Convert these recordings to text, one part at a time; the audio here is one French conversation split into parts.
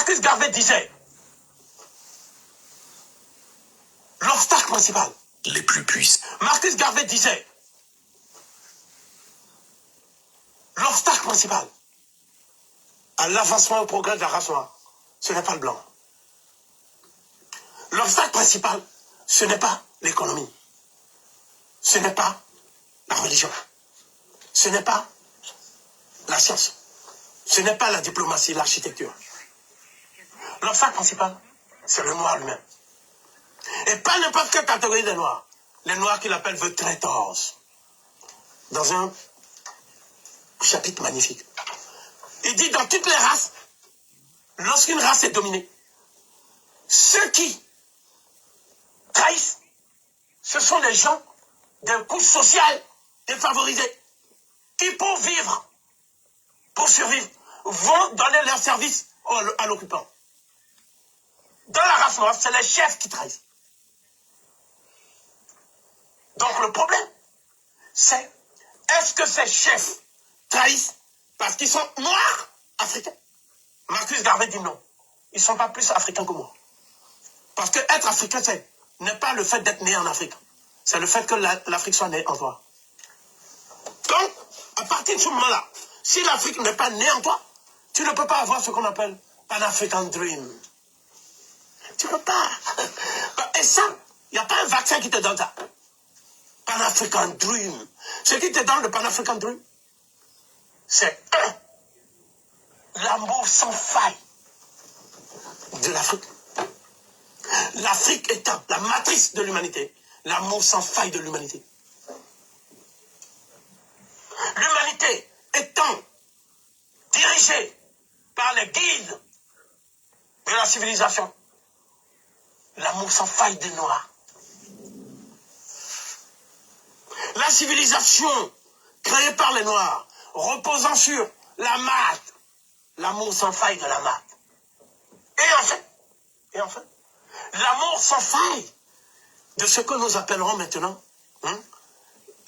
Marcus Garvey disait, l'obstacle principal, les plus puissants. Marcus Garvey disait, l'obstacle principal à l'avancement et au progrès de la race noire, ce n'est pas le blanc. L'obstacle principal, ce n'est pas l'économie. Ce n'est pas la religion. Ce n'est pas la science. Ce n'est pas la diplomatie, l'architecture. L'obstacle principal, c'est le noir lui-même. Et pas n'importe quelle catégorie de noirs. Les noirs qu'il appelle The Traitors. Dans un chapitre magnifique. Il dit dans toutes les races, lorsqu'une race est dominée, ceux qui trahissent, ce sont les gens d'un couche sociale défavorisée qui, pour vivre, pour survivre, vont donner leur service à l'occupant. Dans la race noire, c'est les chefs qui trahissent. Donc le problème, c'est est-ce que ces chefs trahissent parce qu'ils sont noirs africains? Marcus Garvey dit non. Ils ne sont pas plus africains que moi. Parce que être africain, n'est pas le fait d'être né en Afrique. C'est le fait que l'Afrique soit née en toi. Donc, à partir de ce moment-là, si l'Afrique n'est pas née en toi, tu ne peux pas avoir ce qu'on appelle Pan-African Dream. Tu ne peux pas. Et ça, il n'y a pas un vaccin qui te donne ça. Pan-African Dream. Ce qui te donne le Pan-African Dream, c'est l'amour sans faille de l'Afrique. L'Afrique étant la matrice de l'humanité, l'amour sans faille de l'humanité. L'humanité étant dirigée par les guides de la civilisation, l'amour sans faille des Noirs. La civilisation créée par les Noirs, reposant sur la maths, l'amour sans faille de la maths. Et enfin, l'amour sans faille de ce que nous appellerons maintenant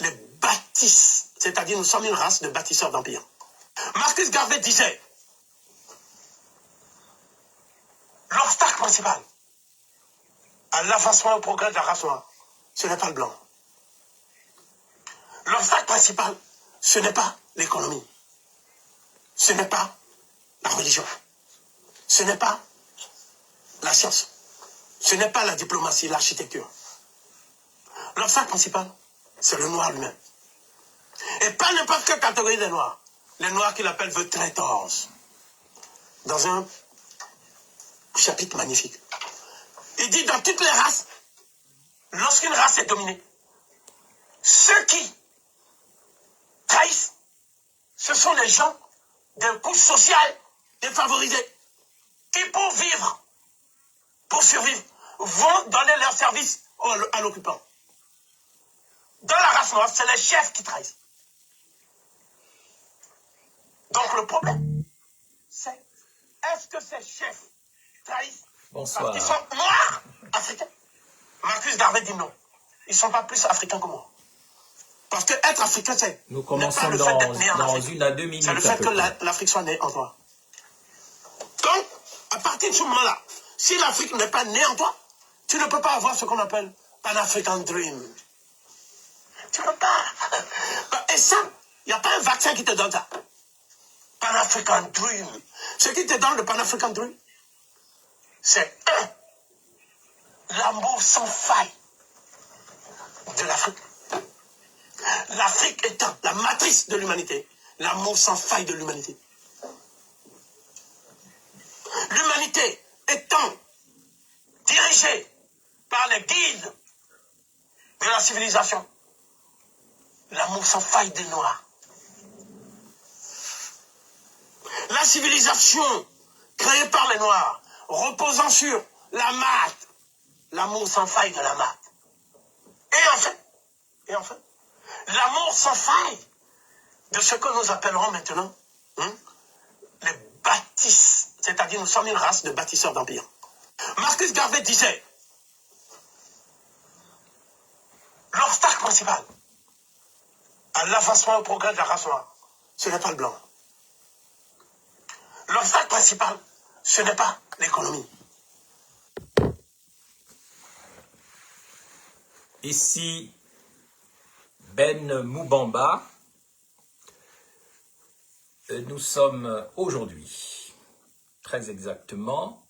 les bâtisses. C'est-à-dire, nous sommes une race de bâtisseurs d'empire. Marcus Garvey disait, l'obstacle principal à l'avancement et au progrès de la race noire, ce n'est pas le blanc. L'obstacle principal, ce n'est pas l'économie. Ce n'est pas la religion. Ce n'est pas la science. Ce n'est pas la diplomatie, l'architecture. L'obstacle principal, c'est le noir lui-même. Et pas n'importe quelle catégorie de noirs. Les noirs qu'il appelle The Traitors. Dans un chapitre magnifique. Il dit dans toutes les races, lorsqu'une race est dominée, ceux qui trahissent, ce sont les gens d'un couche social défavorisé qui, pour vivre, pour survivre, vont donner leur service à l'occupant. Dans la race noire, c'est les chefs qui trahissent. Donc le problème, c'est est-ce que ces chefs trahissent parce qu'ils sont noirs africains? Marcus Garvey dit non. Ils ne sont pas plus africains que moi. Parce que être africain, c'est nous commençons pas le fait d'être né en dans Afrique. 1 à 2 minutes. C'est le fait que l'Afrique soit née en toi. Donc, à partir de ce moment-là, si l'Afrique n'est pas née en toi, tu ne peux pas avoir ce qu'on appelle Pan-African Dream. Tu ne peux pas. Et ça, il n'y a pas un vaccin qui te donne ça. Pan-African Dream. Ce qui te donne le Pan-African Dream, c'est l'amour sans faille de l'Afrique. L'Afrique étant la matrice de l'humanité, l'amour sans faille de l'humanité. L'humanité étant dirigée par les guides de la civilisation, l'amour sans faille des Noirs. La civilisation créée par les Noirs, reposant sur la maths, l'amour sans faille de la maths. Et enfin, l'amour sans faille de ce que nous appellerons maintenant les bâtisses. C'est-à-dire, nous sommes une race de bâtisseurs d'empire. Marcus Garvey disait, l'obstacle principal à l'avancement et au progrès de la race noire, ce n'est pas le blanc. L'obstacle principal, Ce n'est pas l'économie. Ici Ben Moubamba. Nous sommes aujourd'hui, très exactement,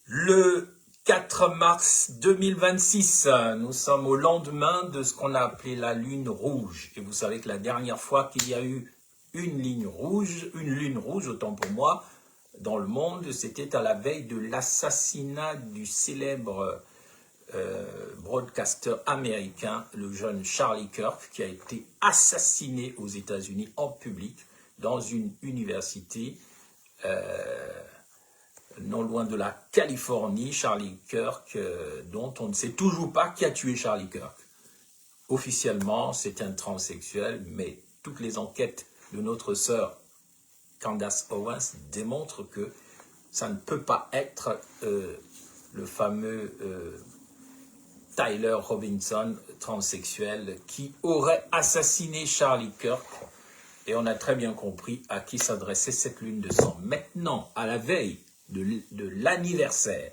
le 4 mars 2026. Nous sommes au lendemain de ce qu'on a appelé la lune rouge. Et vous savez que la dernière fois qu'il y a eu une lune rouge, autant pour moi, dans le monde, c'était à la veille de l'assassinat du célèbre broadcaster américain, le jeune Charlie Kirk, qui a été assassiné aux États-Unis en public dans une université non loin de la Californie. Charlie Kirk, dont on ne sait toujours pas qui a tué Charlie Kirk. Officiellement, c'est un transsexuel, mais toutes les enquêtes de notre sœur Candace Owens démontrent que ça ne peut pas être le fameux Tyler Robinson, transsexuel, qui aurait assassiné Charlie Kirk. Et on a très bien compris à qui s'adressait cette lune de sang. Maintenant, à la veille de l'anniversaire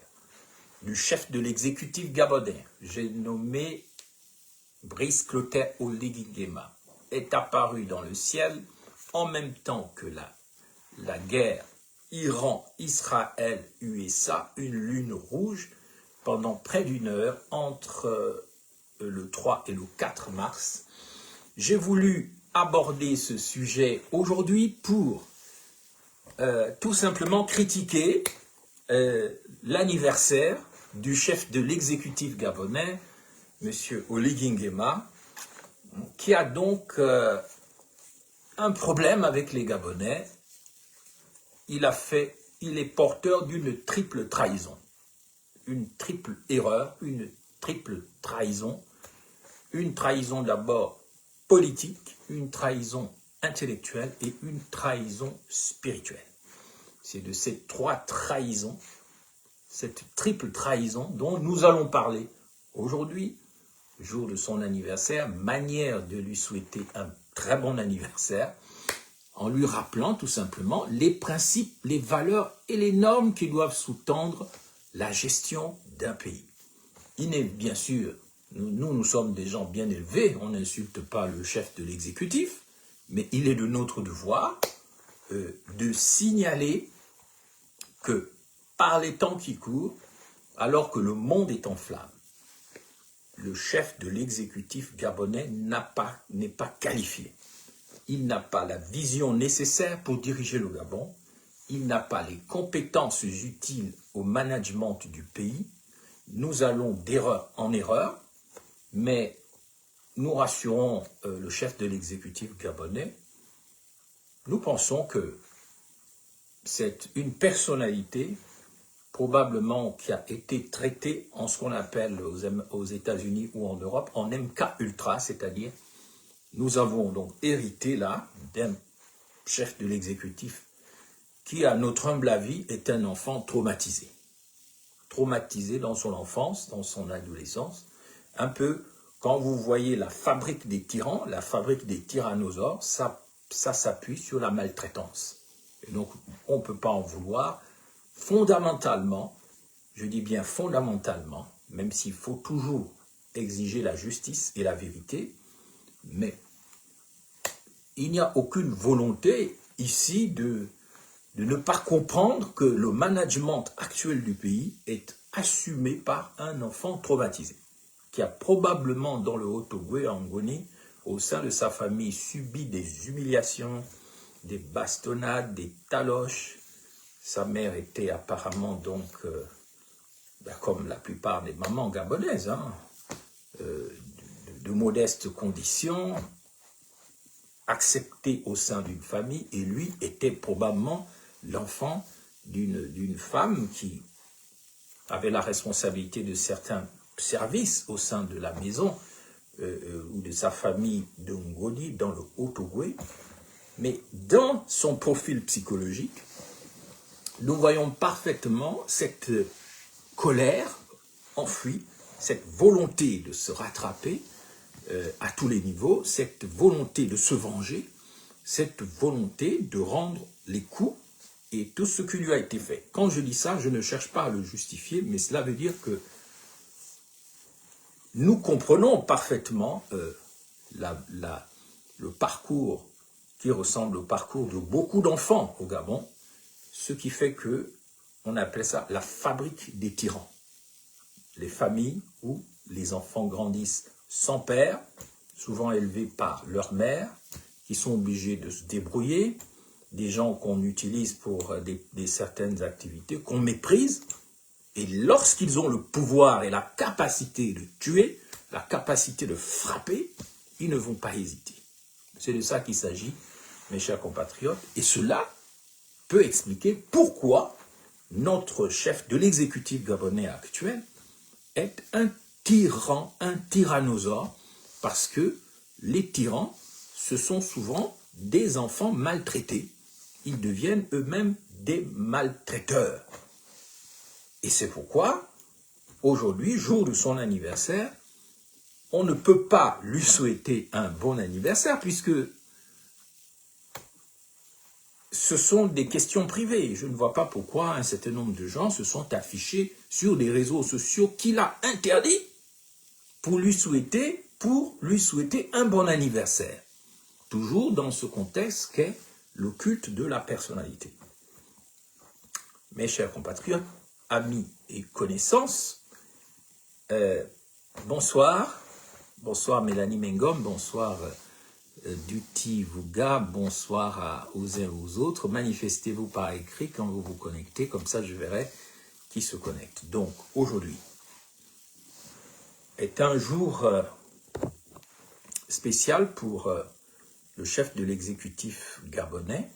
du chef de l'exécutif gabonais, j'ai nommé Brice Clotaire Oligui Nguema, est apparu dans le ciel en même temps que la guerre Iran-Israël-USA, une lune rouge, pendant près d'une heure entre le 3 et le 4 mars. J'ai voulu aborder ce sujet aujourd'hui pour tout simplement critiquer l'anniversaire du chef de l'exécutif gabonais, M. Oligui Nguema, qui a donc un problème avec les Gabonais. Il est porteur d'une triple trahison. Une triple erreur, une triple trahison. Une trahison d'abord politique, une trahison intellectuelle et une trahison spirituelle. C'est de ces trois trahisons, cette triple trahison dont nous allons parler aujourd'hui, jour de son anniversaire, manière de lui souhaiter un très bon anniversaire, en lui rappelant tout simplement les principes, les valeurs et les normes qui doivent sous-tendre la gestion d'un pays. Il est bien sûr, nous sommes des gens bien élevés, on n'insulte pas le chef de l'exécutif, mais il est de notre devoir de signaler que par les temps qui courent, alors que le monde est en flammes, le chef de l'exécutif gabonais n'est pas qualifié. Il n'a pas la vision nécessaire pour diriger le Gabon, il n'a pas les compétences utiles au management du pays. Nous allons d'erreur en erreur, mais nous rassurons le chef de l'exécutif gabonais. Nous pensons que c'est une personnalité probablement qui a été traitée en ce qu'on appelle aux États-Unis ou en Europe en MK Ultra, c'est-à-dire nous avons donc hérité là d'un chef de l'exécutif qui, à notre humble avis, est un enfant traumatisé. Traumatisé dans son enfance, dans son adolescence, un peu quand vous voyez la fabrique des tyrans, la fabrique des tyrannosaures, ça s'appuie sur la maltraitance. Et donc, on ne peut pas en vouloir. Fondamentalement, je dis bien fondamentalement, même s'il faut toujours exiger la justice et la vérité, mais il n'y a aucune volonté ici de ne pas comprendre que le management actuel du pays est assumé par un enfant traumatisé, qui a probablement dans le Haut-Ogooué, en Ngoni, au sein de sa famille, subi des humiliations, des bastonnades, des taloches. Sa mère était apparemment donc, comme la plupart des mamans gabonaises, de modestes conditions, acceptée au sein d'une famille, et lui était probablement l'enfant d'une femme qui avait la responsabilité de certains services au sein de la maison ou de sa famille de Ngoni dans le Haut-Ogooué. Mais dans son profil psychologique, nous voyons parfaitement cette colère enfuie, cette volonté de se rattraper à tous les niveaux, cette volonté de se venger, cette volonté de rendre les coups et tout ce qui lui a été fait. Quand je dis ça, je ne cherche pas à le justifier, mais cela veut dire que nous comprenons parfaitement le parcours qui ressemble au parcours de beaucoup d'enfants au Gabon, ce qui fait que on appelle ça la fabrique des tyrans. Les familles où les enfants grandissent sans père, souvent élevés par leur mère, qui sont obligés de se débrouiller, des gens qu'on utilise pour des certaines activités, qu'on méprise, et lorsqu'ils ont le pouvoir et la capacité de tuer, la capacité de frapper, ils ne vont pas hésiter. C'est de ça qu'il s'agit, mes chers compatriotes, et cela peut expliquer pourquoi notre chef de l'exécutif gabonais actuel est un tyran, un tyrannosaure, parce que les tyrans, ce sont souvent des enfants maltraités. Ils deviennent eux-mêmes des maltraiteurs. Et c'est pourquoi, aujourd'hui, jour de son anniversaire, on ne peut pas lui souhaiter un bon anniversaire, puisque ce sont des questions privées. Je ne vois pas pourquoi un certain nombre de gens se sont affichés sur des réseaux sociaux qu'il a interdits pour lui souhaiter un bon anniversaire. Toujours dans ce contexte qu'est le culte de la personnalité. Mes chers compatriotes, amis et connaissances, bonsoir. Bonsoir Mélanie Mengom, bonsoir Duty Vuga, bonsoir aux uns et aux autres. Manifestez-vous par écrit quand vous vous connectez, comme ça je verrai qui se connecte. Donc aujourd'hui est un jour spécial pour le chef de l'exécutif gabonais.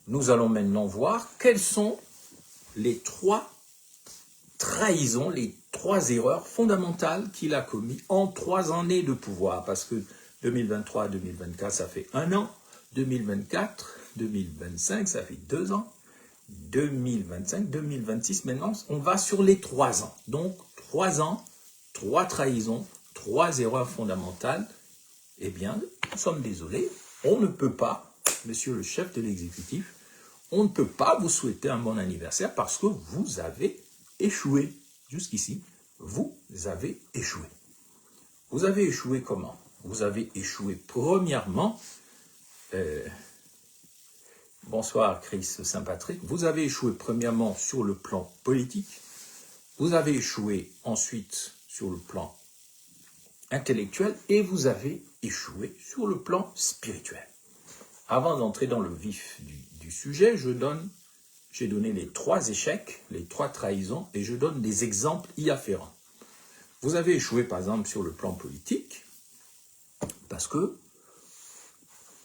Nous allons maintenant voir quelles sont les 3 trahisons, les 3 erreurs fondamentales qu'il a commises en 3 années de pouvoir, parce que 2023 2024, ça fait 1 an, 2024, 2025, ça fait 2 ans, 2025, 2026, maintenant, on va sur les 3 ans. Donc, 3 ans, 3 trahisons, 3 erreurs fondamentales. Eh bien, nous sommes désolés, on ne peut pas, monsieur le chef de l'exécutif, on ne peut pas vous souhaiter un bon anniversaire parce que vous avez échoué. Jusqu'ici, vous avez échoué. Vous avez échoué comment? Vous avez échoué premièrement, bonsoir Chris Saint-Patrick, vous avez échoué premièrement sur le plan politique, vous avez échoué ensuite sur le plan intellectuel et vous avez échoué sur le plan spirituel. Avant d'entrer dans le vif du sujet, j'ai donné les 3 échecs, les 3 trahisons, et je donne des exemples y afférents. Vous avez échoué, par exemple, sur le plan politique, parce que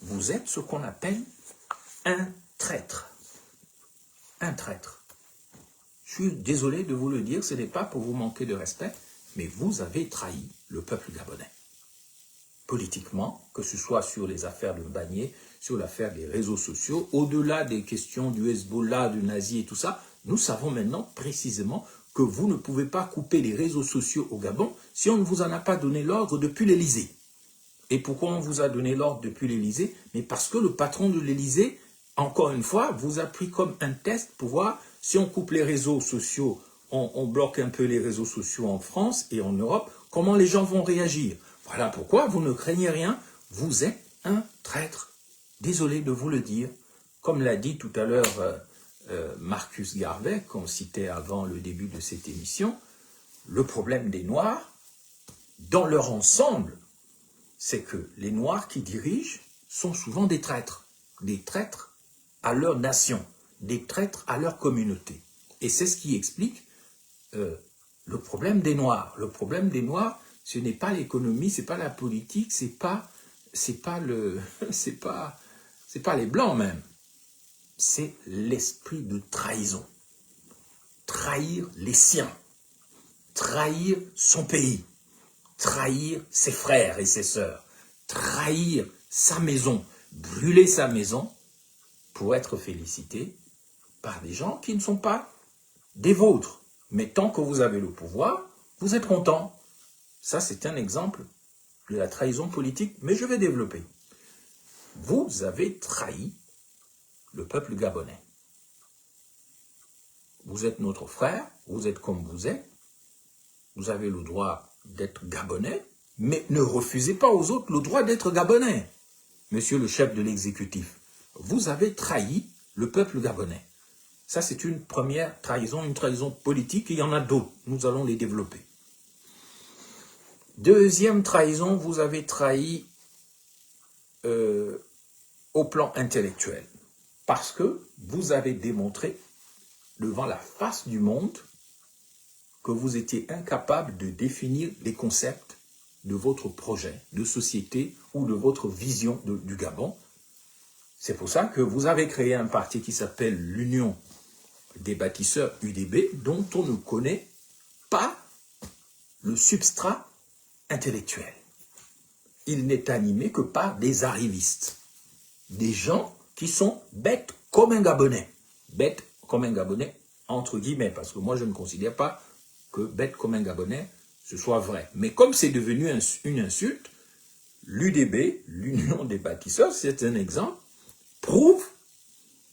vous êtes ce qu'on appelle un traître. Un traître. Je suis désolé de vous le dire, ce n'est pas pour vous manquer de respect, mais vous avez trahi le peuple gabonais. Politiquement, que ce soit sur les affaires de Mbagné, sur l'affaire des réseaux sociaux, au-delà des questions du Hezbollah, du nazi et tout ça, nous savons maintenant précisément que vous ne pouvez pas couper les réseaux sociaux au Gabon si on ne vous en a pas donné l'ordre depuis l'Élysée. Et pourquoi on vous a donné l'ordre depuis l'Élysée? Mais parce que le patron de l'Élysée, encore une fois, vous a pris comme un test pour voir si on coupe les réseaux sociaux, on bloque un peu les réseaux sociaux en France et en Europe, comment les gens vont réagir. Voilà pourquoi vous ne craignez rien, vous êtes un traître. Désolé de vous le dire. Comme l'a dit tout à l'heure Marcus Garvey, qu'on citait avant le début de cette émission, le problème des Noirs, dans leur ensemble, c'est que les Noirs qui dirigent sont souvent des traîtres à leur nation, des traîtres à leur communauté. Et c'est ce qui explique le problème des Noirs. Le problème des Noirs, ce n'est pas l'économie, c'est pas la politique, c'est pas les Blancs même. C'est l'esprit de trahison. Trahir les siens. Trahir son pays. Trahir ses frères et ses sœurs. Trahir sa maison. Brûler sa maison pour être félicité par des gens qui ne sont pas des vôtres. Mais tant que vous avez le pouvoir, vous êtes content. Ça, c'est un exemple de la trahison politique, mais je vais développer. Vous avez trahi le peuple gabonais. vous êtes notre frère, vous êtes comme vous êtes, vous avez le droit d'être gabonais, mais ne refusez pas aux autres le droit d'être gabonais. Monsieur le chef de l'exécutif, vous avez trahi le peuple gabonais. Ça, c'est une première trahison, une trahison politique, et il y en a d'autres. Nous allons les développer. Deuxième trahison, vous avez trahi au plan intellectuel. Parce que vous avez démontré devant la face du monde que vous étiez incapable de définir les concepts de votre projet de société ou de votre vision du Gabon. C'est pour ça que vous avez créé un parti qui s'appelle l'Union des bâtisseurs UDB, dont on ne connaît pas le substrat intellectuel. Il n'est animé que par des arrivistes, des gens qui sont bêtes comme un Gabonais. Bêtes comme un Gabonais, entre guillemets, parce que moi je ne considère pas que bête comme un Gabonais, ce soit vrai. Mais comme c'est devenu une insulte, l'UDB, l'Union des bâtisseurs, c'est un exemple, prouve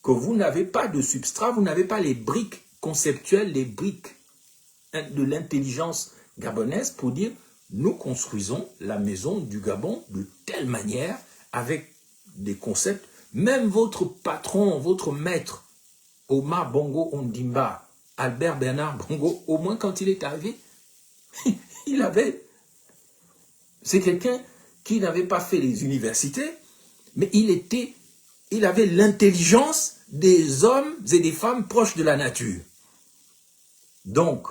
que vous n'avez pas de substrat, vous n'avez pas les briques conceptuelles, les briques de l'intelligence gabonaise pour dire nous construisons la maison du Gabon de telle manière, avec des concepts. Même votre patron, votre maître, Omar Bongo Ondimba, Albert Bernard Bongo, au moins quand il est arrivé, c'est quelqu'un qui n'avait pas fait les universités, mais il avait l'intelligence des hommes et des femmes proches de la nature. Donc,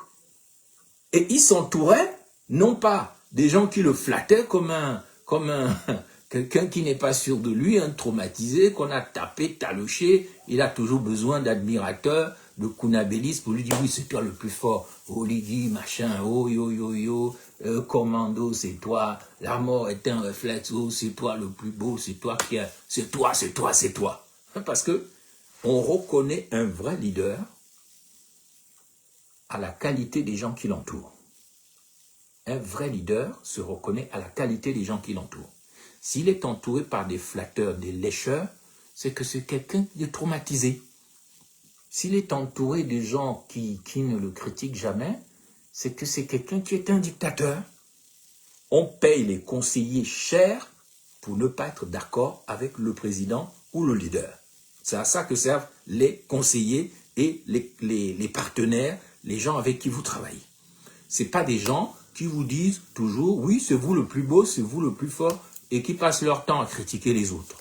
et il s'entourait, non pas des gens qui le flattaient comme quelqu'un qui n'est pas sûr de lui, un traumatisé, qu'on a tapé, taloché, il a toujours besoin d'admirateurs, de Kounabélis pour lui dire oui c'est toi le plus fort, Oligi, machin, oh yo yo yo, commando c'est toi, la mort est un réflexe, oh c'est toi le plus beau, c'est toi qui a, c'est toi, c'est toi, c'est toi. Parce que on reconnaît un vrai leader à la qualité des gens qui l'entourent. Un vrai leader se reconnaît à la qualité des gens qui l'entourent. S'il est entouré par des flatteurs, des lécheurs, c'est que c'est quelqu'un de traumatisé. S'il est entouré de gens qui ne le critiquent jamais, c'est que c'est quelqu'un qui est un dictateur. On paye les conseillers cher pour ne pas être d'accord avec le président ou le leader. C'est à ça que servent les conseillers et les partenaires, les gens avec qui vous travaillez. Ce n'est pas des gens qui vous disent toujours « oui, c'est vous le plus beau, c'est vous le plus fort » et qui passent leur temps à critiquer les autres.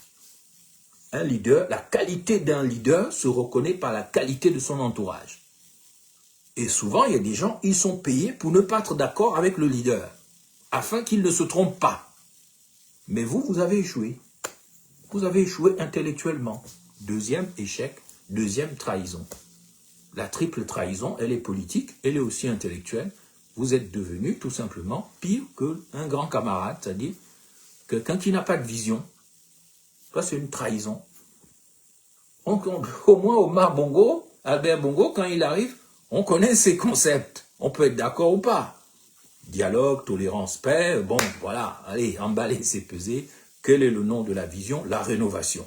Un leader, la qualité d'un leader se reconnaît par la qualité de son entourage. Et souvent, il y a des gens, ils sont payés pour ne pas être d'accord avec le leader, afin qu'il ne se trompe pas. Mais vous avez échoué. Vous avez échoué intellectuellement. Deuxième échec, deuxième trahison. La triple trahison, elle est politique, elle est aussi intellectuelle. Vous êtes devenu tout simplement pire qu'un grand camarade, c'est-à-dire quelqu'un qui n'a pas de vision. Ça, c'est une trahison. Donc, au moins, Omar Bongo, Albert Bongo, quand il arrive, on connaît ses concepts. On peut être d'accord ou pas. Dialogue, tolérance, paix, bon, voilà, allez, emballer, c'est peser. Quel est le nom de la vision? La rénovation.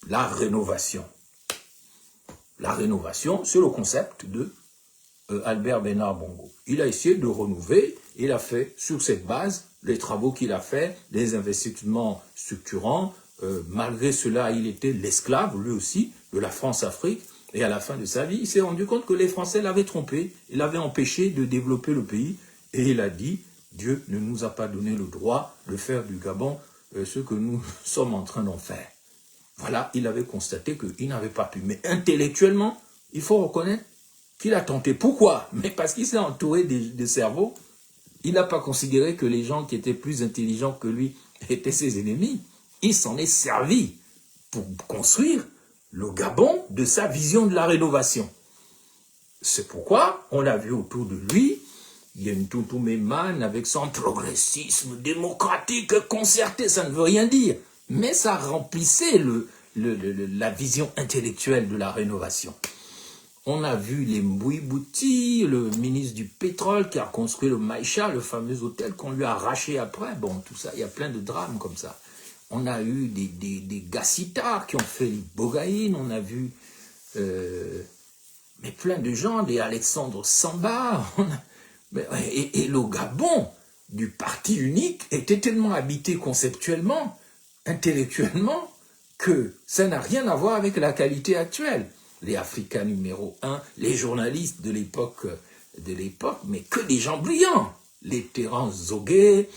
La rénovation. La rénovation, c'est le concept de Albert Bernard Bongo. Il a essayé de renouveler, il a fait sur cette base les travaux qu'il a fait, les investissements structurants. Malgré cela, il était l'esclave, lui aussi, de la France-Afrique. Et à la fin de sa vie, il s'est rendu compte que les Français l'avaient trompé, il l'avaient empêché de développer le pays. Et il a dit, Dieu ne nous a pas donné le droit de faire du Gabon ce que nous sommes en train d'en faire. Voilà, il avait constaté qu'il n'avait pas pu. Mais intellectuellement, il faut reconnaître qu'il a tenté. Pourquoi? Mais parce qu'il s'est entouré de cerveaux. Il n'a pas considéré que les gens qui étaient plus intelligents que lui étaient ses ennemis. Il s'en est servi pour construire le Gabon de sa vision de la rénovation. C'est pourquoi on a vu autour de lui Yentutu Memane avec son progressisme démocratique concerté, ça ne veut rien dire. Mais ça remplissait la vision intellectuelle de la rénovation. On a vu les Mbouibouti, le ministre du pétrole qui a construit le Maïcha, le fameux hôtel qu'on lui a arraché après. Bon, tout ça, il y a plein de drames comme ça. On a eu des gassitards qui ont fait les Bogaïnes, on a vu mais plein de gens, des Alexandre Samba, et le Gabon du parti unique était tellement habité conceptuellement, intellectuellement, que ça n'a rien à voir avec la qualité actuelle. Les Africains numéro 1, les journalistes de l'époque, mais que des gens brillants. Les Terence Zoguet,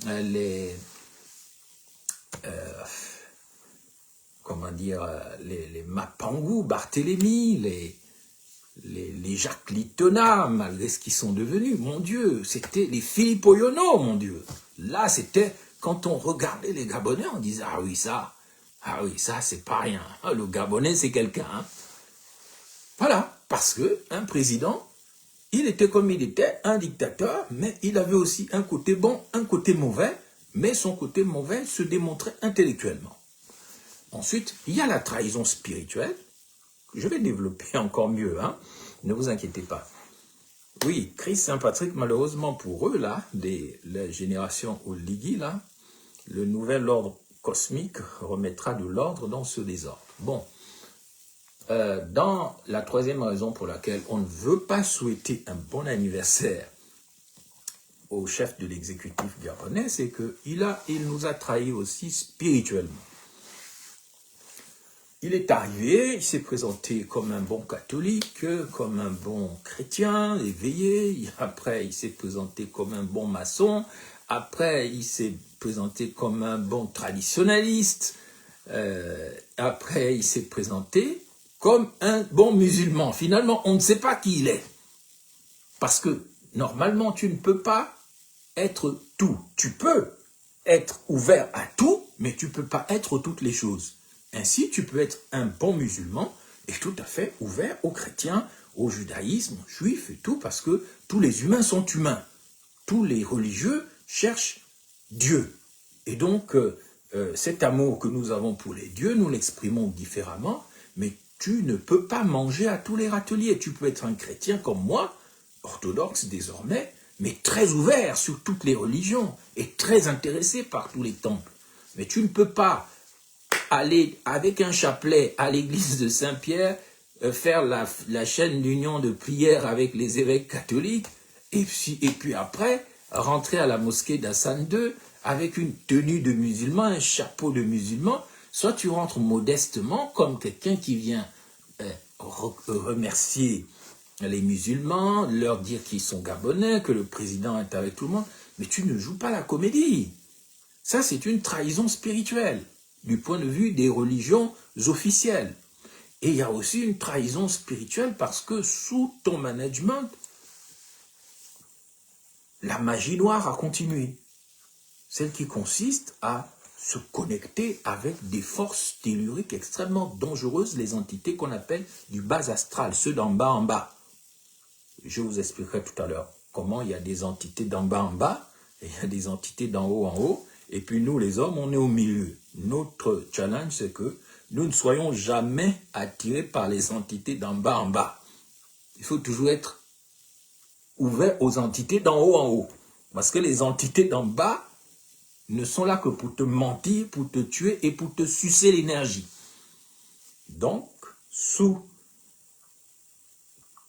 les Mapangou, Barthélemy, les Jacques Litona, malgré ce qu'ils sont devenus, mon Dieu, c'était les Philippe Oyono, mon Dieu. Là, c'était, quand on regardait les Gabonais, on disait, ah oui, ça, c'est pas rien. Le Gabonais, c'est quelqu'un. Hein. Voilà, parce que un président, il était comme il était, un dictateur, mais il avait aussi un côté bon, un côté mauvais, mais son côté mauvais se démontrait intellectuellement. Ensuite, il y a la trahison spirituelle, que je vais développer encore mieux, hein, ne vous inquiétez pas. Oui, Christ Saint-Patrick, malheureusement pour eux, là, la génération Oligui, là, le nouvel ordre cosmique remettra de l'ordre dans ce désordre. Bon, dans la troisième raison pour laquelle on ne veut pas souhaiter un bon anniversaire au chef de l'exécutif gabonais, c'est qu'il nous a trahis aussi spirituellement. Il est arrivé, il s'est présenté comme un bon catholique, comme un bon chrétien éveillé, après il s'est présenté comme un bon maçon, après il s'est présenté comme un bon traditionnaliste, après il s'est présenté comme un bon musulman. Finalement, on ne sait pas qui il est. Parce que, normalement, tu ne peux pas être tout. Tu peux être ouvert à tout, mais tu ne peux pas être toutes les choses. Ainsi, tu peux être un bon musulman et tout à fait ouvert aux chrétiens, au judaïsme, juif et tout, parce que tous les humains sont humains. Tous les religieux cherchent Dieu. Et donc, cet amour que nous avons pour les dieux, nous l'exprimons différemment, mais tu ne peux pas manger à tous les râteliers. Tu peux être un chrétien comme moi, orthodoxe désormais, mais très ouvert sur toutes les religions et très intéressé par tous les temples. Mais tu ne peux pas aller avec un chapelet à l'église de Saint-Pierre, faire la chaîne d'union de prière avec les évêques catholiques, et puis après, rentrer à la mosquée d'Hassan II avec une tenue de musulman, un chapeau de musulman. Soit tu rentres modestement comme quelqu'un qui vient remercier les musulmans, leur dire qu'ils sont gabonais, que le président est avec tout le monde, mais tu ne joues pas la comédie. Ça, c'est une trahison spirituelle, du point de vue des religions officielles. Et il y a aussi une trahison spirituelle parce que sous ton management, la magie noire a continué. Celle qui consiste à se connecter avec des forces telluriques extrêmement dangereuses, les entités qu'on appelle du bas astral, ceux d'en bas en bas. Je vous expliquerai tout à l'heure comment il y a des entités d'en bas en bas, et il y a des entités d'en haut en haut, et puis nous les hommes, on est au milieu. Notre challenge, c'est que nous ne soyons jamais attirés par les entités d'en bas en bas. Il faut toujours être ouvert aux entités d'en haut en haut, parce que les entités d'en bas ne sont là que pour te mentir, pour te tuer et pour te sucer l'énergie. Donc, sous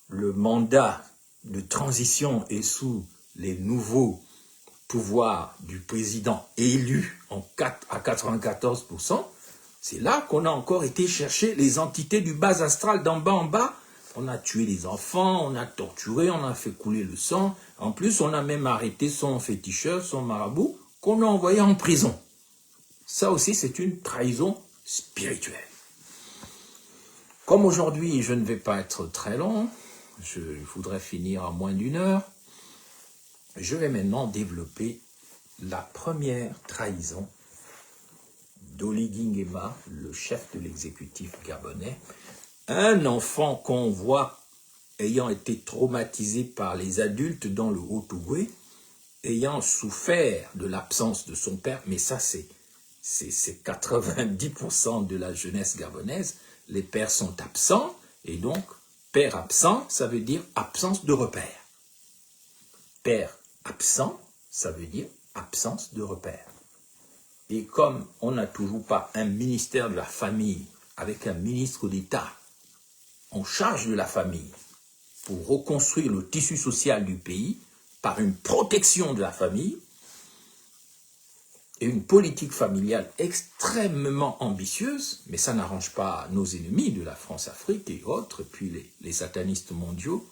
le mandat de transition et sous les nouveaux pouvoirs du président élu à 94%, c'est là qu'on a encore été chercher les entités du bas astral d'en bas en bas. On a tué les enfants, on a torturé, on a fait couler le sang. En plus, on a même arrêté son féticheur, son marabout, qu'on a envoyé en prison. Ça aussi, c'est une trahison spirituelle. Comme aujourd'hui, je ne vais pas être très long, je voudrais finir en moins d'1 heure, je vais maintenant développer la première trahison d'Oligui Nguema, le chef de l'exécutif gabonais, un enfant qu'on voit ayant été traumatisé par les adultes dans le Haut-Ogooué, ayant souffert de l'absence de son père, mais ça c'est 90% de la jeunesse gabonaise, les pères sont absents, et donc père absent, ça veut dire absence de repère. Père absent, ça veut dire absence de repère. Et comme on n'a toujours pas un ministère de la famille avec un ministre d'État en charge de la famille, pour reconstruire le tissu social du pays par une protection de la famille et une politique familiale extrêmement ambitieuse, mais ça n'arrange pas nos ennemis de la France-Afrique et autres, et puis les satanistes mondiaux.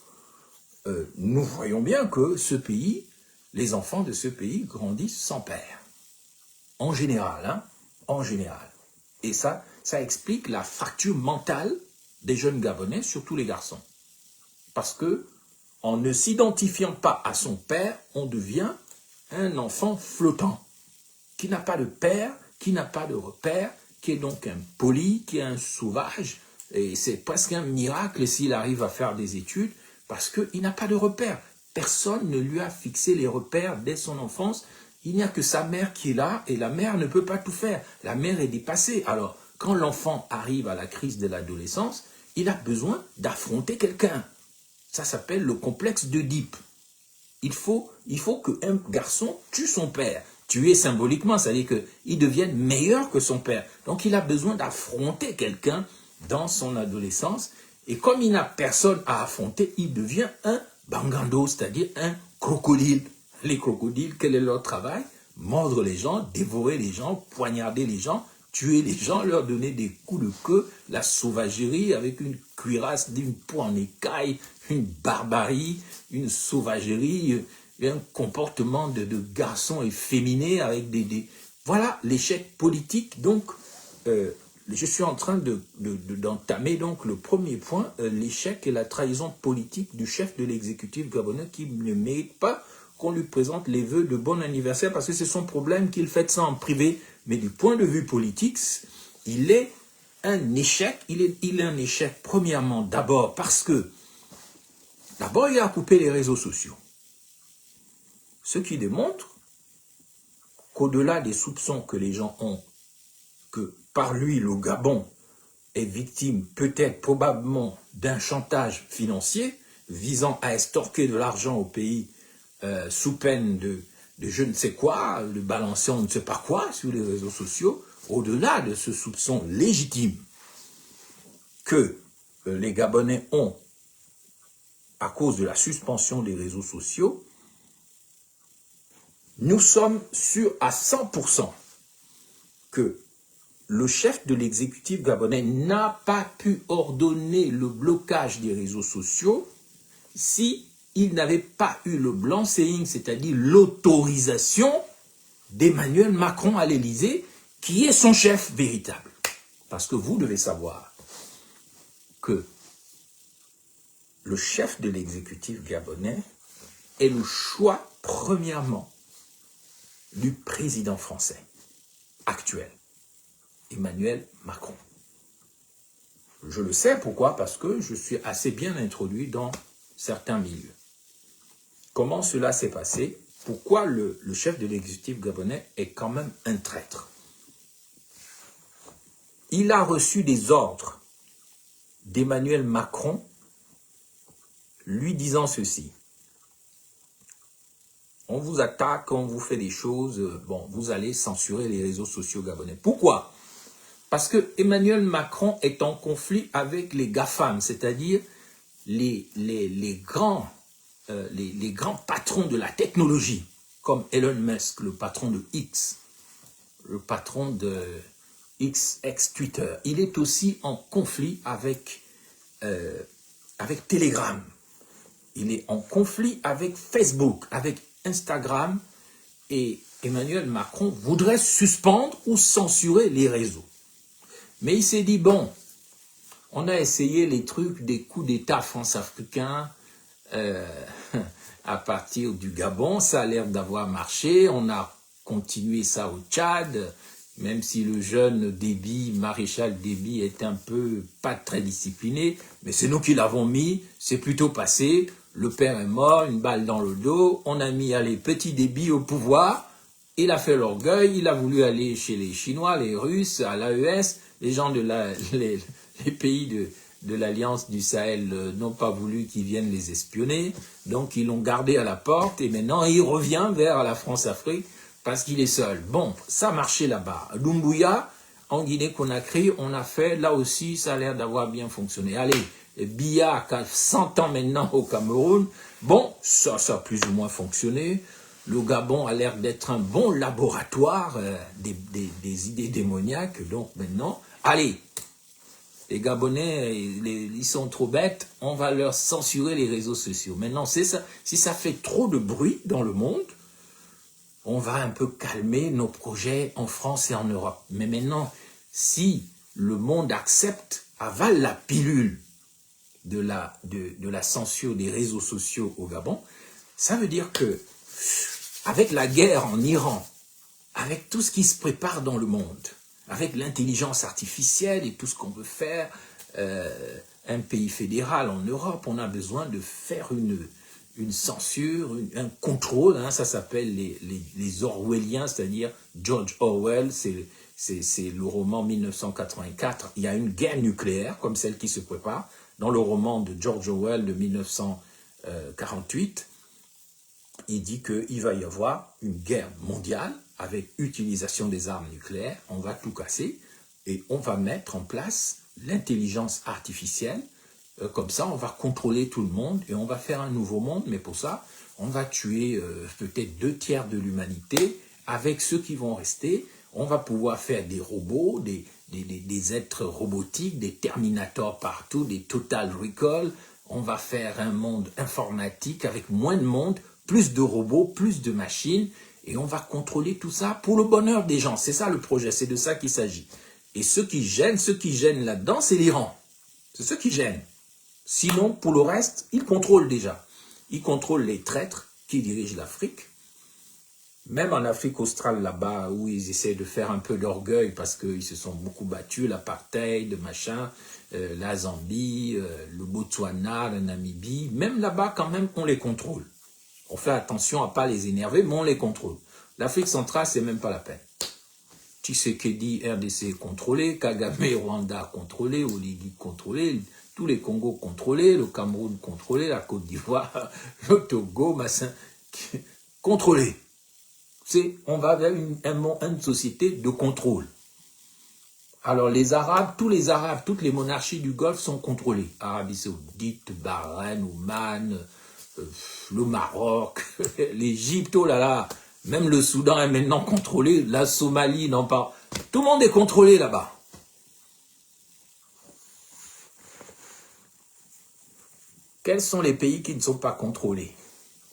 Nous voyons bien que ce pays, les enfants de ce pays grandissent sans père. En général, hein, en général. Et ça explique la fracture mentale des jeunes Gabonais, surtout les garçons. Parce que, en ne s'identifiant pas à son père, on devient un enfant flottant, qui n'a pas de père, qui n'a pas de repère, qui est donc un poli, qui est un sauvage, et c'est presque un miracle s'il arrive à faire des études, parce qu'il n'a pas de repère. Personne ne lui a fixé les repères dès son enfance. Il n'y a que sa mère qui est là, et la mère ne peut pas tout faire. La mère est dépassée. Alors, quand l'enfant arrive à la crise de l'adolescence, il a besoin d'affronter quelqu'un. Ça s'appelle le complexe d'Oedipe. Il faut qu'un garçon tue son père. Tuer symboliquement, c'est-à-dire qu'il devienne meilleur que son père. Donc il a besoin d'affronter quelqu'un dans son adolescence. Et comme il n'a personne à affronter, il devient un bangando, c'est-à-dire un crocodile. Les crocodiles, quel est leur travail? Mordre les gens, dévorer les gens, poignarder les gens, tuer les gens, leur donner des coups de queue, la sauvagerie avec une cuirasse d'une peau en écaille, une barbarie, une sauvagerie, un comportement de garçon efféminé avec des... Voilà l'échec politique. Donc, je suis en train d'entamer donc le premier point, l'échec et la trahison politique du chef de l'exécutif gabonais qui ne mérite pas qu'on lui présente les vœux de bon anniversaire parce que c'est son problème qu'il fait ça en privé. Mais du point de vue politique, il est un échec. Il est un échec premièrement d'abord parce que d'abord il a coupé les réseaux sociaux. Ce qui démontre qu'au-delà des soupçons que les gens ont, que par lui le Gabon est victime peut-être probablement d'un chantage financier visant à extorquer de l'argent au pays sous peine de je ne sais quoi, de balancer on ne sait pas quoi sur les réseaux sociaux, au-delà de ce soupçon légitime que les Gabonais ont à cause de la suspension des réseaux sociaux, nous sommes sûrs à 100% que le chef de l'exécutif gabonais n'a pas pu ordonner le blocage des réseaux sociaux si il n'avait pas eu le blanc-seing, c'est-à-dire l'autorisation d'Emmanuel Macron à l'Élysée, qui est son chef véritable. Parce que vous devez savoir que le chef de l'exécutif gabonais est le choix, premièrement, du président français actuel, Emmanuel Macron. Je le sais, pourquoi? Parce que je suis assez bien introduit dans certains milieux. Comment cela s'est passé? Pourquoi le chef de l'exécutif gabonais est quand même un traître? Il a reçu des ordres d'Emmanuel Macron lui disant ceci. On vous attaque, on vous fait des choses, bon, vous allez censurer les réseaux sociaux gabonais. Pourquoi? Parce que Emmanuel Macron est en conflit avec les GAFAM, c'est-à-dire les grands patrons de la technologie, comme Elon Musk, le patron de X, le patron de Twitter. Il est aussi en conflit avec Telegram. Il est en conflit avec Facebook, avec Instagram, et Emmanuel Macron voudrait suspendre ou censurer les réseaux. Mais il s'est dit, bon, on a essayé les trucs des coups d'État france-africains à partir du Gabon, ça a l'air d'avoir marché, on a continué ça au Tchad, même si le jeune Déby, maréchal Déby, est un peu pas très discipliné, mais c'est nous qui l'avons mis, c'est plutôt passé, le père est mort, une balle dans le dos, on a mis allez, petit Déby au pouvoir, il a fait l'orgueil, il a voulu aller chez les Chinois, les Russes, à l'AES, les gens de les pays de l'Alliance du Sahel n'ont pas voulu qu'ils viennent les espionner, donc ils l'ont gardé à la porte, et maintenant il revient vers la France-Afrique, parce qu'il est seul. Bon, ça marchait là-bas. Doumbouya, en Guinée-Conakry, on a fait, là aussi, ça a l'air d'avoir bien fonctionné. Allez, Biya qui a 100 ans maintenant au Cameroun. Bon, ça a plus ou moins fonctionné. Le Gabon a l'air d'être un bon laboratoire des idées démoniaques. Donc maintenant, allez, les Gabonais, ils sont trop bêtes, on va leur censurer les réseaux sociaux. Maintenant, c'est ça. Si ça fait trop de bruit dans le monde, on va un peu calmer nos projets en France et en Europe. Mais maintenant, si le monde accepte, avale la pilule de la censure des réseaux sociaux au Gabon, ça veut dire que, avec la guerre en Iran, avec tout ce qui se prépare dans le monde, avec l'intelligence artificielle et tout ce qu'on veut faire, un pays fédéral en Europe, on a besoin de faire une censure, un contrôle, hein, ça s'appelle les Orwelliens, c'est-à-dire George Orwell, c'est le roman 1984, il y a une guerre nucléaire comme celle qui se prépare, dans le roman de George Orwell de 1948, il dit qu'il va y avoir une guerre mondiale avec utilisation des armes nucléaires, on va tout casser et on va mettre en place l'intelligence artificielle, comme ça on va contrôler tout le monde et on va faire un nouveau monde, mais pour ça on va tuer peut-être 2/3 de l'humanité, avec ceux qui vont rester, on va pouvoir faire des robots, des êtres robotiques, des Terminators partout, des Total Recall, on va faire un monde informatique avec moins de monde, plus de robots, plus de machines, et on va contrôler tout ça pour le bonheur des gens. C'est ça le projet, c'est de ça qu'il s'agit. Et ceux qui gênent là-dedans, c'est l'Iran. C'est ceux qui gênent. Sinon, pour le reste, ils contrôlent déjà. Ils contrôlent les traîtres qui dirigent l'Afrique. Même en Afrique australe, là-bas, où ils essaient de faire un peu d'orgueil parce qu'ils se sont beaucoup battus, l'apartheid, machin, la Zambie, le Botswana, la Namibie, même là-bas, quand même, on les contrôle. On fait attention à ne pas les énerver, mais on les contrôle. L'Afrique centrale, c'est même pas la peine. Tshisekedi, RDC contrôlé, Kagame, Rwanda contrôlé, Oligui contrôlé, tous les Congos contrôlés, le Cameroun contrôlé, la Côte d'Ivoire, le Togo, Massin, contrôlé. On va vers une société de contrôle. Alors les Arabes, toutes les monarchies du Golfe sont contrôlées. Arabie Saoudite, Bahreïn, Oman, le Maroc, l'Égypte, oh là là, même le Soudan est maintenant contrôlé, la Somalie, non pas. Tout le monde est contrôlé là-bas. Quels sont les pays qui ne sont pas contrôlés?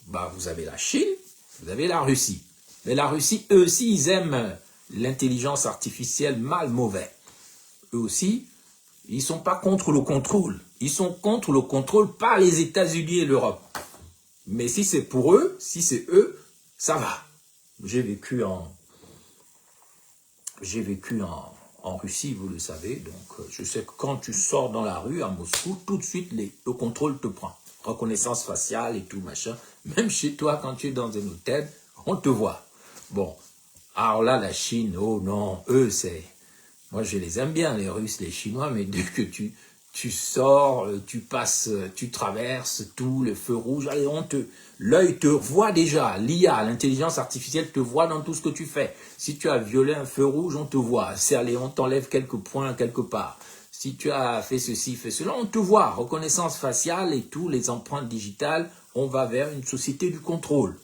Vous avez la Chine, vous avez la Russie. Mais la Russie, eux aussi, ils aiment l'intelligence artificielle mal mauvais. Eux aussi, ils ne sont pas contre le contrôle. Ils sont contre le contrôle par les États-Unis et l'Europe. Mais si c'est pour eux, si c'est eux, ça va. J'ai vécu en Russie, vous le savez. Donc, je sais que quand tu sors dans la rue à Moscou, tout de suite, le contrôle te prend. Reconnaissance faciale et tout, machin. Même chez toi, quand tu es dans un hôtel, on te voit. Bon, alors là, la Chine, oh non, eux, c'est... Moi, je les aime bien, les Russes, les Chinois, mais dès que tu sors, tu passes, tu traverses tout, le feu rouge, allez, l'œil te voit déjà, l'IA, l'intelligence artificielle te voit dans tout ce que tu fais. Si tu as violé un feu rouge, on te voit. C'est allez, on t'enlève quelques points quelque part. Si tu as fait ceci, fait cela, on te voit. Reconnaissance faciale et tout, les empreintes digitales, on va vers une société du contrôle.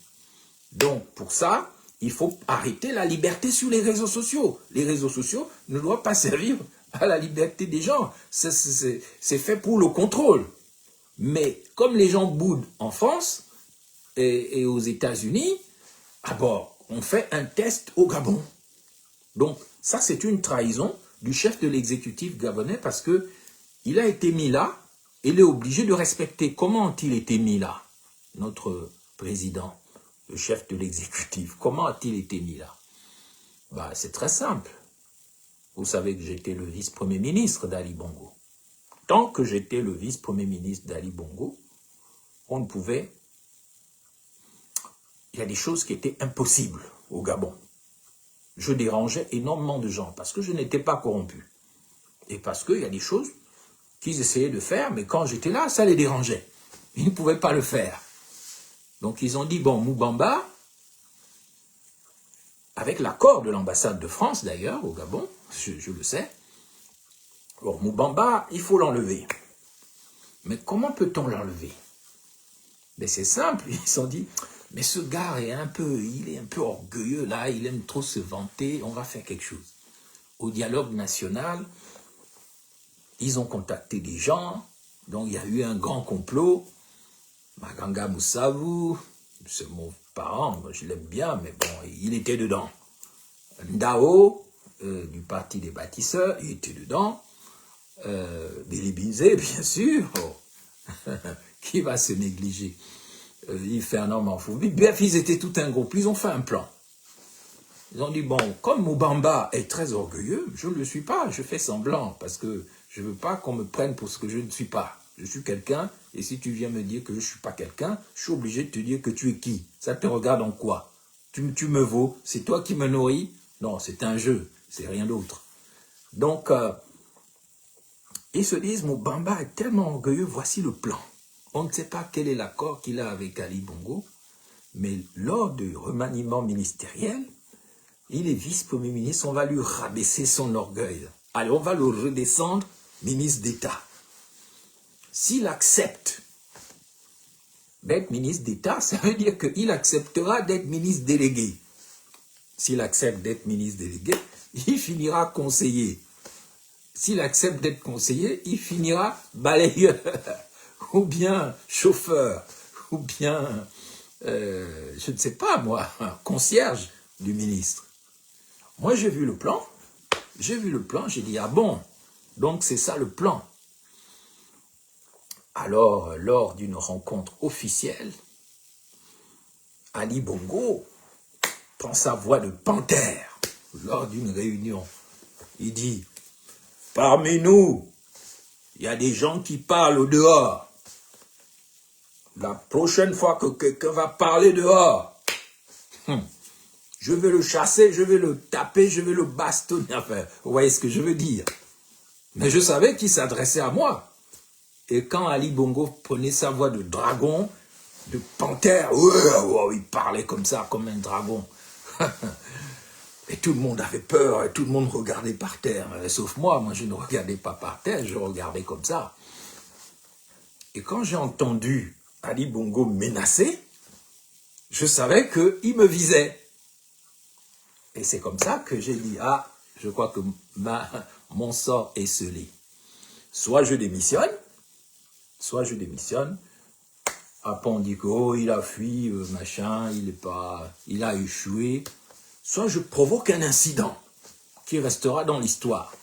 Donc, pour ça, il faut arrêter la liberté sur les réseaux sociaux. Les réseaux sociaux ne doivent pas servir à la liberté des gens. C'est fait pour le contrôle. Mais comme les gens boudent en France et aux États-Unis, on fait un test au Gabon. Donc, ça, c'est une trahison du chef de l'exécutif gabonais parce que il a été mis là et il est obligé de respecter. Comment a-t-il été mis là, notre président, le chef de l'exécutif? Comment a-t-il été mis là? C'est très simple. Vous savez que j'étais le vice-premier ministre d'Ali Bongo. Tant que j'étais le vice-premier ministre d'Ali Bongo, on ne pouvait... Il y a des choses qui étaient impossibles au Gabon. Je dérangeais énormément de gens parce que je n'étais pas corrompu. Et parce qu'il y a des choses qu'ils essayaient de faire, mais quand j'étais là, ça les dérangeait. Ils ne pouvaient pas le faire. Donc ils ont dit, bon, Moubamba, avec l'accord de l'ambassade de France d'ailleurs, au Gabon, je le sais, bon, Moubamba, il faut l'enlever. Mais comment peut-on l'enlever? Mais c'est simple, ils se sont dit, mais ce gars il est un peu orgueilleux là, il aime trop se vanter, on va faire quelque chose. Au dialogue national, ils ont contacté des gens, donc il y a eu un grand complot. Maganga Moussavou, c'est mon parent, moi je l'aime bien, mais bon, il était dedans. Ndao, du parti des bâtisseurs, il était dedans. Billy Binzé, bien sûr. Oh. Qui va se négliger? Yves Fernand Manfoubi. Bref, ils étaient tout un groupe. Ils ont fait un plan. Ils ont dit, bon, comme Moubamba est très orgueilleux, je ne le suis pas, je fais semblant, parce que je ne veux pas qu'on me prenne pour ce que je ne suis pas. Je suis quelqu'un, et si tu viens me dire que je ne suis pas quelqu'un, je suis obligé de te dire que tu es qui? Ça te regarde en quoi? Tu me vaux? C'est toi qui me nourris? Non, c'est un jeu, c'est rien d'autre. Donc, ils se disent, Moubamba est tellement orgueilleux, voici le plan. On ne sait pas quel est l'accord qu'il a avec Ali Bongo, mais lors du remaniement ministériel, il est vice-premier ministre, on va lui rabaisser son orgueil. Allez, on va le redescendre ministre d'État. S'il accepte d'être ministre d'État, ça veut dire qu'il acceptera d'être ministre délégué. S'il accepte d'être ministre délégué, il finira conseiller. S'il accepte d'être conseiller, il finira balayeur, ou bien chauffeur, ou bien, je ne sais pas moi, concierge du ministre. Moi j'ai vu le plan, j'ai dit, ah bon, donc c'est ça le plan. Alors, lors d'une rencontre officielle, Ali Bongo prend sa voix de panthère lors d'une réunion. Il dit, parmi nous, il y a des gens qui parlent au dehors. La prochaine fois que quelqu'un va parler dehors, je vais le chasser, je vais le taper, je vais le bastonner. Enfin, vous voyez ce que je veux dire. Mais je savais qu'il s'adressait à moi. Et quand Ali Bongo prenait sa voix de dragon, de panthère, il parlait comme ça, comme un dragon. Et tout le monde avait peur, et tout le monde regardait par terre. Sauf moi je ne regardais pas par terre, je regardais comme ça. Et quand j'ai entendu Ali Bongo menacer, je savais qu'il me visait. Et c'est comme ça que j'ai dit, ah, je crois que mon sort est scellé. Soit je démissionne, après on dit que, oh, il a fui, machin, il a échoué. Soit je provoque un incident qui restera dans l'histoire.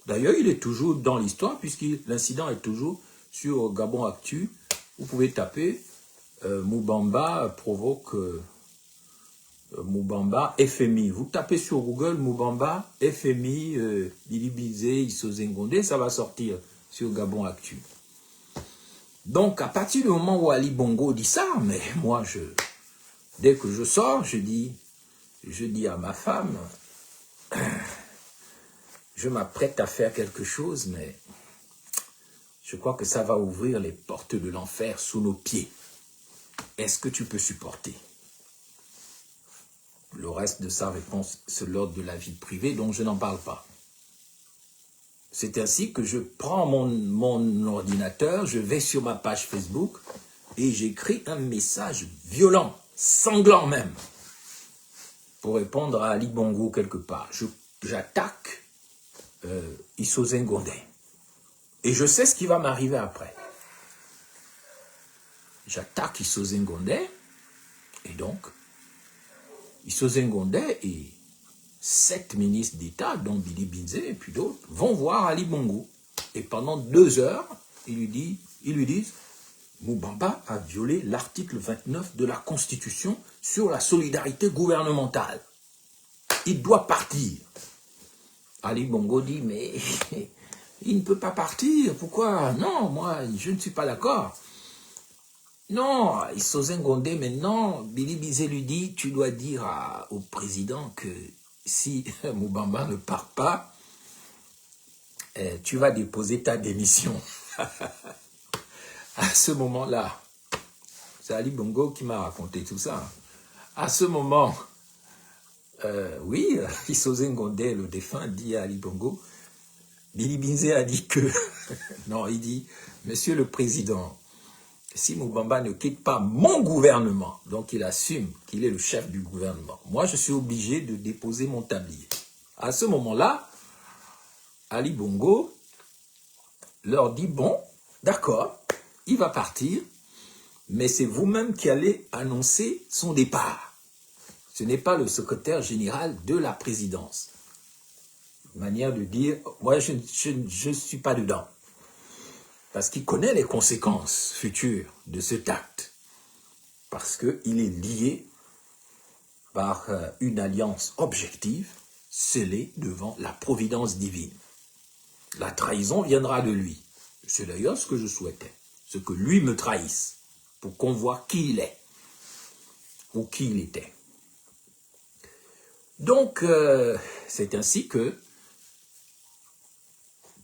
D'ailleurs, il est toujours dans l'histoire, puisque l'incident est toujours sur Gabon Actu. Vous pouvez taper Moubamba provoque Moubamba FMI. Vous tapez sur Google Moubamba FMI Billy Binzé Issoze-Ngonde, ça va sortir sur Gabon Actu. Donc, à partir du moment où Ali Bongo dit ça, mais moi, dès que je sors, je dis à ma femme, je m'apprête à faire quelque chose, mais je crois que ça va ouvrir les portes de l'enfer sous nos pieds. Est-ce que tu peux supporter? Le reste de sa réponse, c'est l'ordre de la vie privée, donc je n'en parle pas. C'est ainsi que je prends mon ordinateur, je vais sur ma page Facebook et j'écris un message violent, sanglant même, pour répondre à Ali Bongo quelque part. J'attaque Issoze-Ngonde. Et je sais ce qui va m'arriver après. J'attaque Issoze-Ngonde, et donc, Issoze-Ngonde et 7 ministres d'État, dont Billy Binzé et puis d'autres, vont voir Ali Bongo. Et pendant 2 heures, ils lui disent Moubamba a violé l'article 29 de la Constitution sur la solidarité gouvernementale. Il doit partir. Ali Bongo dit, mais il ne peut pas partir. Pourquoi? Non, moi, je ne suis pas d'accord. Non, Issoze-Ngonde, maintenant, Billy Binzé lui dit, tu dois dire au président que si Moubamba ne part pas, tu vas déposer ta démission. À ce moment-là, c'est Ali Bongo qui m'a raconté tout ça. À ce moment, oui, Issoze-Ngonde, le défunt, dit à Ali Bongo, Billy Binzé a dit que, non, il dit, Monsieur le Président, si Moubamba ne quitte pas mon gouvernement, donc il assume qu'il est le chef du gouvernement, moi je suis obligé de déposer mon tablier. À ce moment-là, Ali Bongo leur dit, bon, d'accord, il va partir, mais c'est vous-même qui allez annoncer son départ. Ce n'est pas le secrétaire général de la présidence. Manière de dire, moi je ne suis pas dedans. Parce qu'il connaît les conséquences futures de cet acte. Parce qu'il est lié par une alliance objective, scellée devant la providence divine. La trahison viendra de lui. C'est d'ailleurs ce que je souhaitais. Ce que lui me trahisse, pour qu'on voit qui il est, ou qui il était. Donc, c'est ainsi que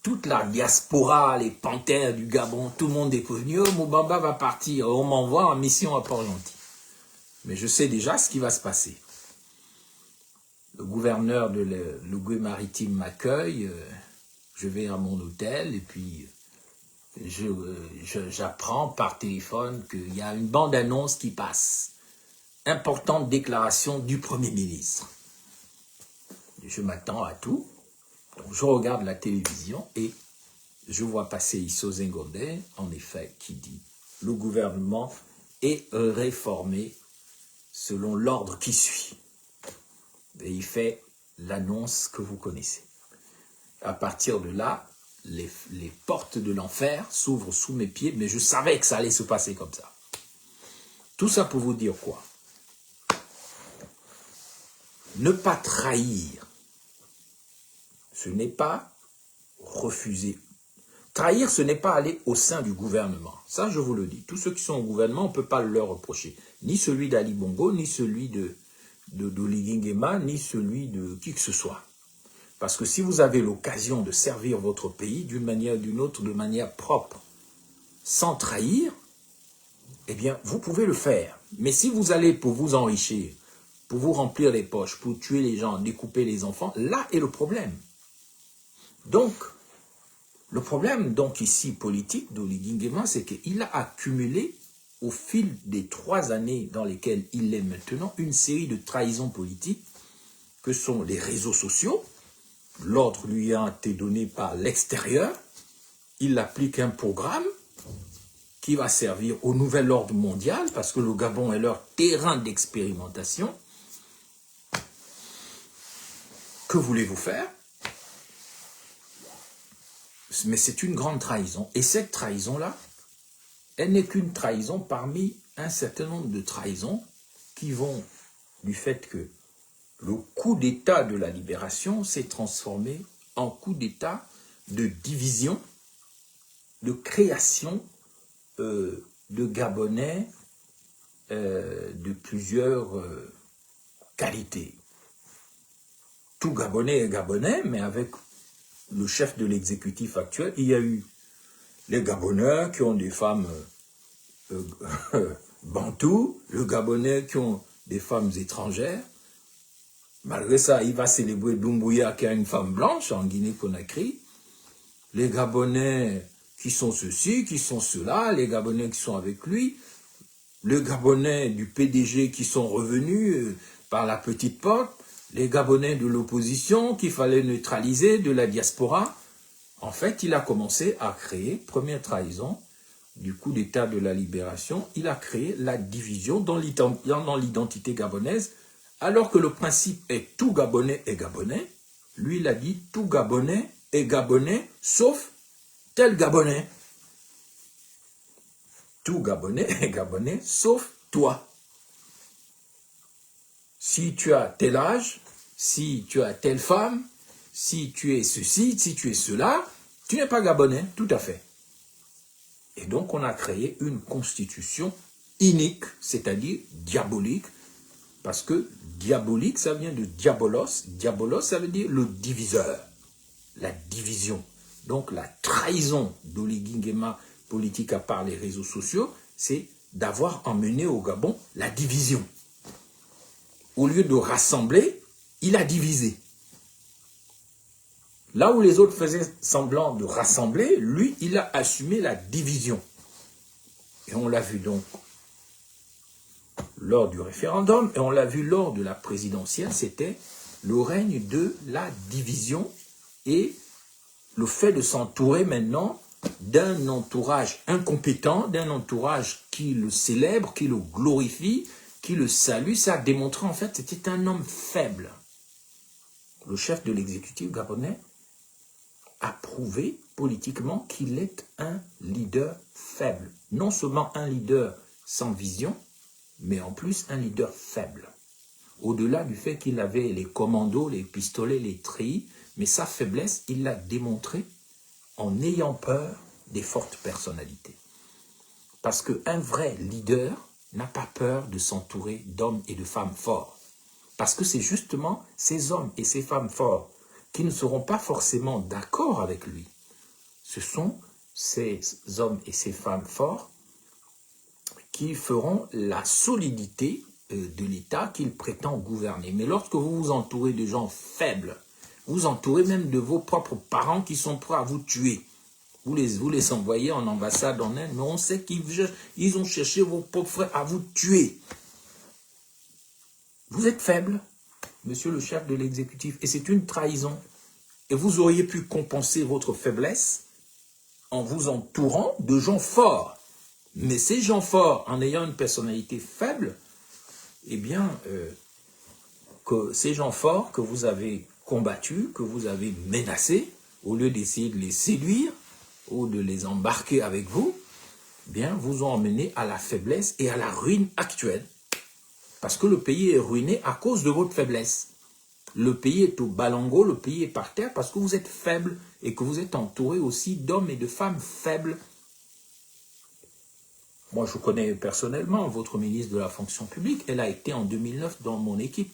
toute la diaspora, les panthères du Gabon, tout le monde est convenu, oh, Moubamba va partir, on m'envoie en mission à Port-Gentil. Mais je sais déjà ce qui va se passer. Le gouverneur de l'Ogooué maritime m'accueille, je vais à mon hôtel et puis j'apprends par téléphone qu'il y a une bande-annonce qui passe. Importante déclaration du Premier ministre. Je m'attends à tout. Donc, je regarde la télévision et je vois passer Issou Ngonde, en effet, qui dit « Le gouvernement est réformé selon l'ordre qui suit ». Et il fait l'annonce que vous connaissez. À partir de là, les portes de l'enfer s'ouvrent sous mes pieds, mais je savais que ça allait se passer comme ça. Tout ça pour vous dire quoi? Ne pas trahir, ce n'est pas refuser. Trahir, ce n'est pas aller au sein du gouvernement. Ça, je vous le dis. Tous ceux qui sont au gouvernement, on ne peut pas leur reprocher. Ni celui d'Ali Bongo, ni celui d'Oligui Nguema, ni celui de qui que ce soit. Parce que si vous avez l'occasion de servir votre pays d'une manière ou d'une autre, de manière propre, sans trahir, eh bien, vous pouvez le faire. Mais si vous allez pour vous enrichir, pour vous remplir les poches, pour tuer les gens, découper les enfants, là est le problème. Donc, le problème donc ici politique d'Oligui Nguema, c'est qu'il a accumulé au fil des 3 années dans lesquelles il est maintenant une série de trahisons politiques que sont les réseaux sociaux. L'ordre lui a été donné par l'extérieur. Il applique un programme qui va servir au nouvel ordre mondial parce que le Gabon est leur terrain d'expérimentation. Que voulez-vous faire? Mais c'est une grande trahison. Et cette trahison-là, elle n'est qu'une trahison parmi un certain nombre de trahisons qui vont du fait que le coup d'État de la libération s'est transformé en coup d'État de division, de création de Gabonais de plusieurs qualités. Tout Gabonais est Gabonais, mais avec le chef de l'exécutif actuel, il y a eu les Gabonais qui ont des femmes bantoues, les Gabonais qui ont des femmes étrangères. Malgré ça, il va célébrer Doumbouya qui a une femme blanche en Guinée-Conakry. Les Gabonais qui sont ceci, qui sont cela, les Gabonais qui sont avec lui, les Gabonais du PDG qui sont revenus par la petite porte, les Gabonais de l'opposition qu'il fallait neutraliser, de la diaspora. En fait, il a commencé à créer, première trahison du coup d'État de la libération, il a créé la division dans l'identité gabonaise, alors que le principe est tout Gabonais est Gabonais. Lui, il a dit tout Gabonais est Gabonais, sauf tel Gabonais. Tout Gabonais est Gabonais, sauf toi. Si tu as tel âge, si tu as telle femme, si tu es ceci, si tu es cela, tu n'es pas Gabonais, tout à fait. Et donc on a créé une constitution inique, c'est-à-dire diabolique, parce que diabolique, ça vient de diabolos. Diabolos, ça veut dire le diviseur, la division. Donc la trahison d'Oligui Nguema politique à part les réseaux sociaux, c'est d'avoir emmené au Gabon la division. Au lieu de rassembler, il a divisé. Là où les autres faisaient semblant de rassembler, lui, il a assumé la division. Et on l'a vu donc lors du référendum, et on l'a vu lors de la présidentielle, c'était le règne de la division et le fait de s'entourer maintenant d'un entourage incompétent, d'un entourage qui le célèbre, qui le glorifie, qui le salue. Ça a démontré en fait que c'était un homme faible. Le chef de l'exécutif gabonais a prouvé politiquement qu'il est un leader faible. Non seulement un leader sans vision, mais en plus un leader faible. Au-delà du fait qu'il avait les commandos, les pistolets, les treillis, mais sa faiblesse, il l'a démontré en ayant peur des fortes personnalités. Parce qu'un vrai leader n'a pas peur de s'entourer d'hommes et de femmes forts. Parce que c'est justement ces hommes et ces femmes forts qui ne seront pas forcément d'accord avec lui. Ce sont ces hommes et ces femmes forts qui feront la solidité de l'État qu'il prétend gouverner. Mais lorsque vous vous entourez de gens faibles, vous entourez même de vos propres parents qui sont prêts à vous tuer. Vous les envoyez en ambassade en Inde, mais on sait qu'ils ont cherché vos propres frères à vous tuer. Vous êtes faible, monsieur le chef de l'exécutif, et c'est une trahison. Et vous auriez pu compenser votre faiblesse en vous entourant de gens forts. Mais ces gens forts, en ayant une personnalité faible, eh bien, que ces gens forts que vous avez combattus, que vous avez menacés, au lieu d'essayer de les séduire ou de les embarquer avec vous, eh bien, vous ont emmené à la faiblesse et à la ruine actuelle. Parce que le pays est ruiné à cause de votre faiblesse. Le pays est au balango, le pays est par terre parce que vous êtes faible et que vous êtes entouré aussi d'hommes et de femmes faibles. Moi, je connais personnellement votre ministre de la fonction publique. Elle a été en 2009 dans mon équipe.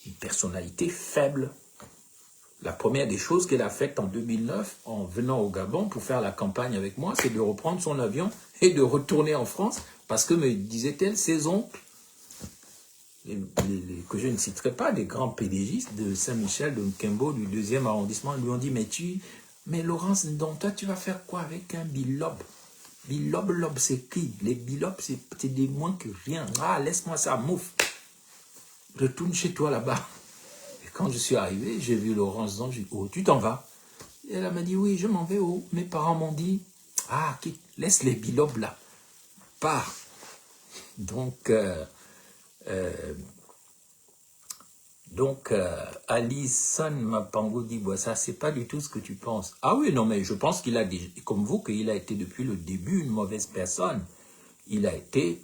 Une personnalité faible. La première des choses qu'elle a faites en 2009, en venant au Gabon pour faire la campagne avec moi, c'est de reprendre son avion et de retourner en France parce que, me disait-elle, ses oncles, que je ne citerai pas, des grands pédégistes de Saint-Michel, de Nkembo, du 2e arrondissement, lui ont dit, mais Laurence, donc toi, tu vas faire quoi avec un bilobe? Bilobe, c'est qui? Les bilobes, c'est des moins que rien. Ah, laisse-moi ça, mouf. Retourne chez toi là-bas. Et quand je suis arrivé, j'ai vu Laurence donc j'ai dit, oh, tu t'en vas? Et elle m'a dit, oui, je m'en vais. Oh. Mes parents m'ont dit, ah, laisse les bilobes là. Pars. Donc, Alison Mapango dit, ça, c'est pas du tout ce que tu penses. Ah oui, non, mais je pense qu'il a, comme vous, qu'il a été depuis le début une mauvaise personne. Il a été,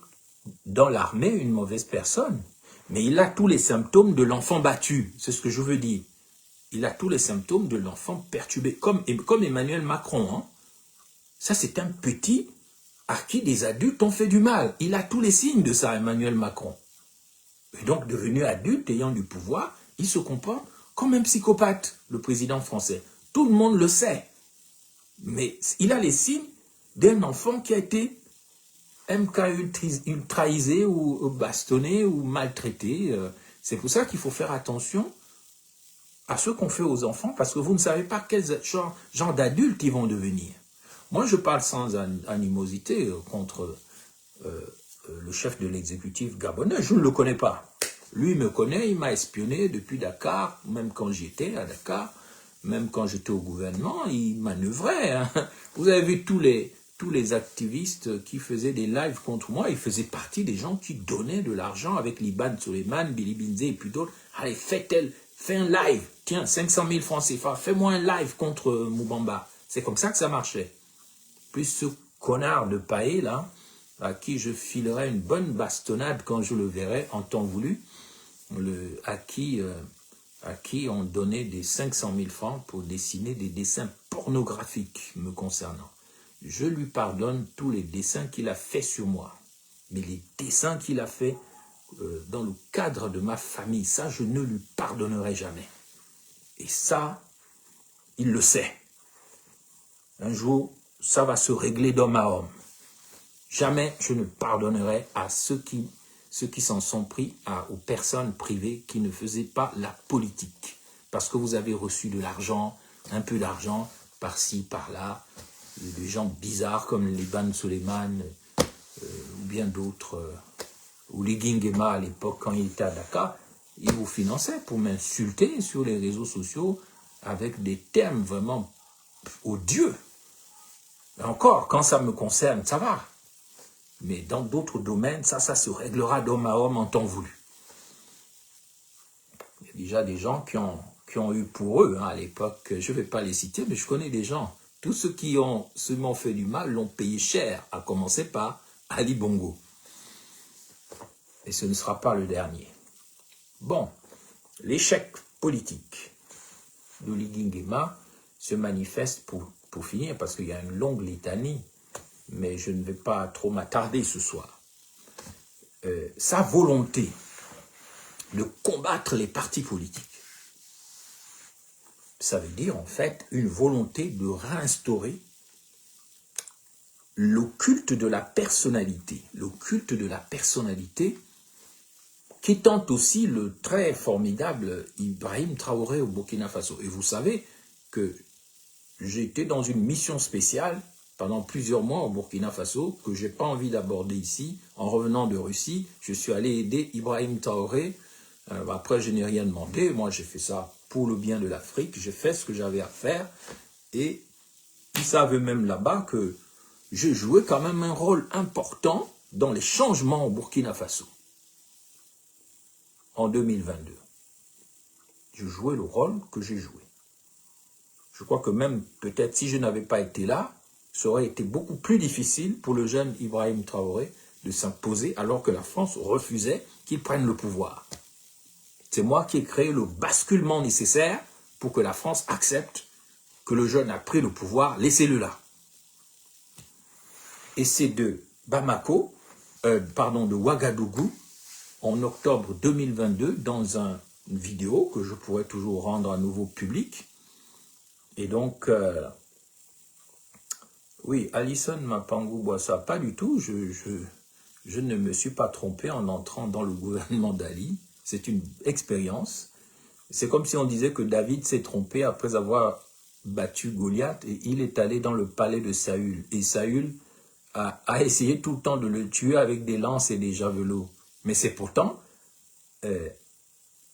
dans l'armée, une mauvaise personne. Mais il a tous les symptômes de l'enfant battu, c'est ce que je veux dire. Il a tous les symptômes de l'enfant perturbé, comme Emmanuel Macron. Hein. Ça, c'est un petit à qui des adultes ont fait du mal. Il a tous les signes de ça, Emmanuel Macron. Et donc, devenu adulte, ayant du pouvoir, il se comporte comme un psychopathe, le président français. Tout le monde le sait. Mais il a les signes d'un enfant qui a été ultraisé ou bastonné ou maltraité. C'est pour ça qu'il faut faire attention à ce qu'on fait aux enfants, parce que vous ne savez pas quel genre d'adultes ils vont devenir. Moi, je parle sans animosité contre le chef de l'exécutif gabonais. Je ne le connais pas. Lui me connaît, il m'a espionné depuis Dakar, même quand j'étais à Dakar, même quand j'étais au gouvernement, il manœuvrait. Hein. Vous avez vu tous les activistes qui faisaient des lives contre moi, ils faisaient partie des gens qui donnaient de l'argent avec Liban Soleiman, Billy Binze et puis d'autres. Allez, fais un live, tiens, 500 000 francs CFA, fais-moi un live contre Moubamba. C'est comme ça que ça marchait. Plus ce connard de Paé, là, à qui je filerai une bonne bastonnade quand je le verrai en temps voulu, à qui on donnait des 500 000 francs pour dessiner des dessins pornographiques me concernant. Je lui pardonne tous les dessins qu'il a fait sur moi. Mais les dessins qu'il a fait dans le cadre de ma famille, ça, je ne lui pardonnerai jamais. Et ça, il le sait. Un jour, ça va se régler d'homme à homme. Jamais je ne pardonnerai à ceux qui s'en sont pris aux personnes privées qui ne faisaient pas la politique. parce que vous avez reçu de l'argent, un peu d'argent, par-ci, par-là, des gens bizarres comme Liban Soleiman, ou bien d'autres, ou Liging Ema à l'époque, quand il était à Dakar, ils vous finançaient pour m'insulter sur les réseaux sociaux avec des termes vraiment odieux. Et encore, quand ça me concerne, ça va. Mais dans d'autres domaines, ça se réglera d'homme à homme en temps voulu. Il y a déjà des gens qui ont eu pour eux, à l'époque, je ne vais pas les citer, mais je connais des gens. Tous ceux qui m'ont fait du mal l'ont payé cher, à commencer par Ali Bongo. Et ce ne sera pas le dernier. Bon, l'échec politique de Liging Ema se manifeste pour finir, parce qu'il y a une longue litanie, mais je ne vais pas trop m'attarder ce soir. Sa volonté de combattre les partis politiques, ça veut dire en fait une volonté de réinstaurer le culte de la personnalité. Le culte de la personnalité qui tente aussi le très formidable Ibrahim Traoré au Burkina Faso. Et vous savez que j'étais dans une mission spéciale pendant plusieurs mois au Burkina Faso, que je n'ai pas envie d'aborder ici. En revenant de Russie, je suis allé aider Ibrahim Traoré. Après, je n'ai rien demandé. Moi, j'ai fait ça pour le bien de l'Afrique. J'ai fait ce que j'avais à faire. Et ils savaient même là-bas que j'ai joué quand même un rôle important dans les changements au Burkina Faso. En 2022. Je jouais le rôle que j'ai joué. Je crois que même, peut-être, si je n'avais pas été là, ça aurait été beaucoup plus difficile pour le jeune Ibrahim Traoré de s'imposer alors que la France refusait qu'il prenne le pouvoir. C'est moi qui ai créé le basculement nécessaire pour que la France accepte que le jeune a pris le pouvoir, laissez-le là. Et c'est de Bamako, de Ouagadougou, en octobre 2022, dans une vidéo que je pourrais toujours rendre à nouveau public. Et donc, oui, Alison Mapangou Boissa, pas du tout, je ne me suis pas trompé en entrant dans le gouvernement d'Ali. C'est une expérience. C'est comme si on disait que David s'est trompé après avoir battu Goliath et il est allé dans le palais de Saül. Et Saül a essayé tout le temps de le tuer avec des lances et des javelots. Mais c'est pourtant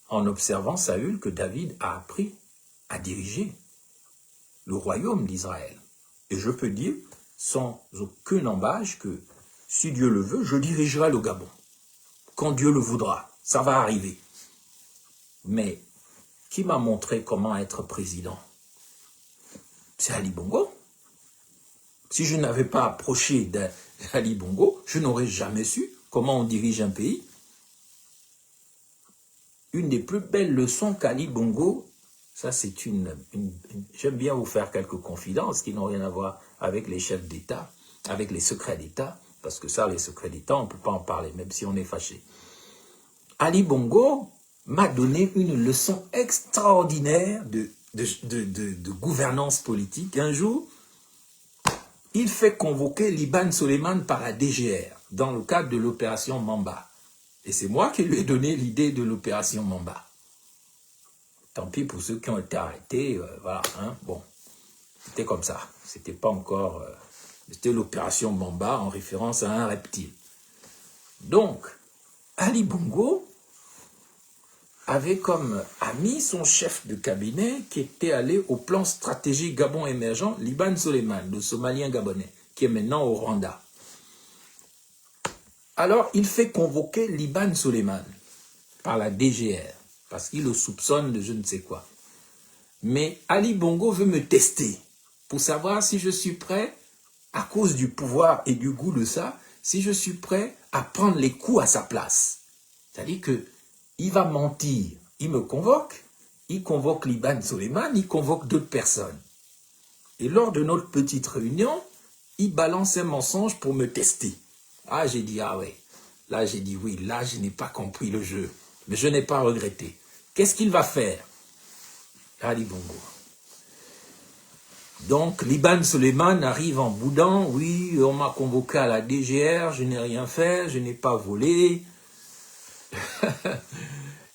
en observant Saül que David a appris à diriger le royaume d'Israël. Et je peux dire, sans aucun embâche, que si Dieu le veut, je dirigerai le Gabon. Quand Dieu le voudra, ça va arriver. Mais qui m'a montré comment être président? C'est Ali Bongo. Si je n'avais pas approché d'Ali Bongo, je n'aurais jamais su comment on dirige un pays. Une des plus belles leçons qu'Ali Bongo, ça c'est j'aime bien vous faire quelques confidences qui n'ont rien à voir avec les chefs d'État, avec les secrets d'État, parce que ça, les secrets d'État, on ne peut pas en parler, même si on est fâché. Ali Bongo m'a donné une leçon extraordinaire de gouvernance politique. Un jour, il fait convoquer Liban Soleiman par la DGR dans le cadre de l'opération Mamba. Et c'est moi qui lui ai donné l'idée de l'opération Mamba. Tant pis pour ceux qui ont été arrêtés, voilà, hein, bon, c'était comme ça. C'était pas encore, c'était l'opération Mamba en référence à un reptile. Donc, Ali Bongo avait comme ami son chef de cabinet qui était allé au plan stratégique Gabon émergent, Liban Soleiman, le Somalien gabonais, qui est maintenant au Rwanda. Alors, il fait convoquer Liban Soleiman par la DGR, parce qu'il le soupçonne de je ne sais quoi. Mais Ali Bongo veut me tester pour savoir si je suis prêt, à cause du pouvoir et du goût de ça, si je suis prêt à prendre les coups à sa place. C'est-à-dire qu'il va mentir. Il me convoque, il convoque Liban Soleiman, il convoque d'autres personnes. Et lors de notre petite réunion, il balance un mensonge pour me tester. Ah, j'ai dit, ah ouais. Là, j'ai dit, oui, là, je n'ai pas compris le jeu. Mais je n'ai pas regretté. Qu'est-ce qu'il va faire? Ali Bongo. Donc, Liban Soleiman arrive en boudant. Oui, on m'a convoqué à la DGR, je n'ai rien fait, je n'ai pas volé.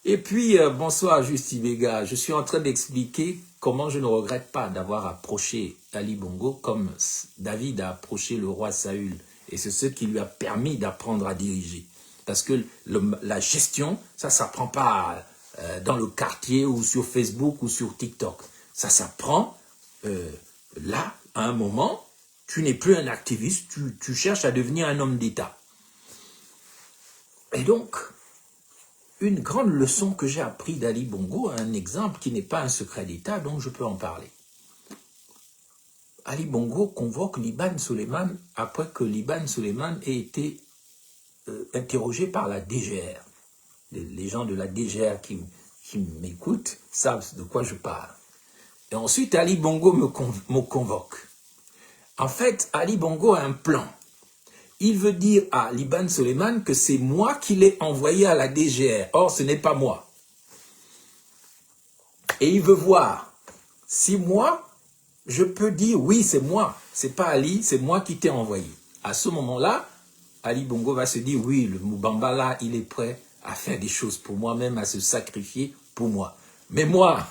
Et puis, bonsoir Justy Vega. Je suis en train d'expliquer comment je ne regrette pas d'avoir approché Ali Bongo comme David a approché le roi Saül. Et c'est ce qui lui a permis d'apprendre à diriger. Parce que la gestion, ça ne s'apprend pas dans le quartier ou sur Facebook ou sur TikTok. Ça s'apprend là, à un moment, tu n'es plus un activiste, tu cherches à devenir un homme d'État. Et donc, une grande leçon que j'ai appris d'Ali Bongo, un exemple qui n'est pas un secret d'État, donc je peux en parler. Ali Bongo convoque Liban Suleiman après que Liban Suleiman ait été interrogé par la DGR. Les gens de la DGR qui m'écoutent savent de quoi je parle. Et ensuite, Ali Bongo me convoque. En fait, Ali Bongo a un plan. Il veut dire à Liban Suleiman que c'est moi qui l'ai envoyé à la DGR. Or, ce n'est pas moi. Et il veut voir si moi, je peux dire oui, c'est moi. C'est pas Ali, c'est moi qui t'ai envoyé. À ce moment-là, Ali Bongo va se dire oui, le Moubamba là, il est prêt à faire des choses pour moi, même à se sacrifier pour moi. Mais moi,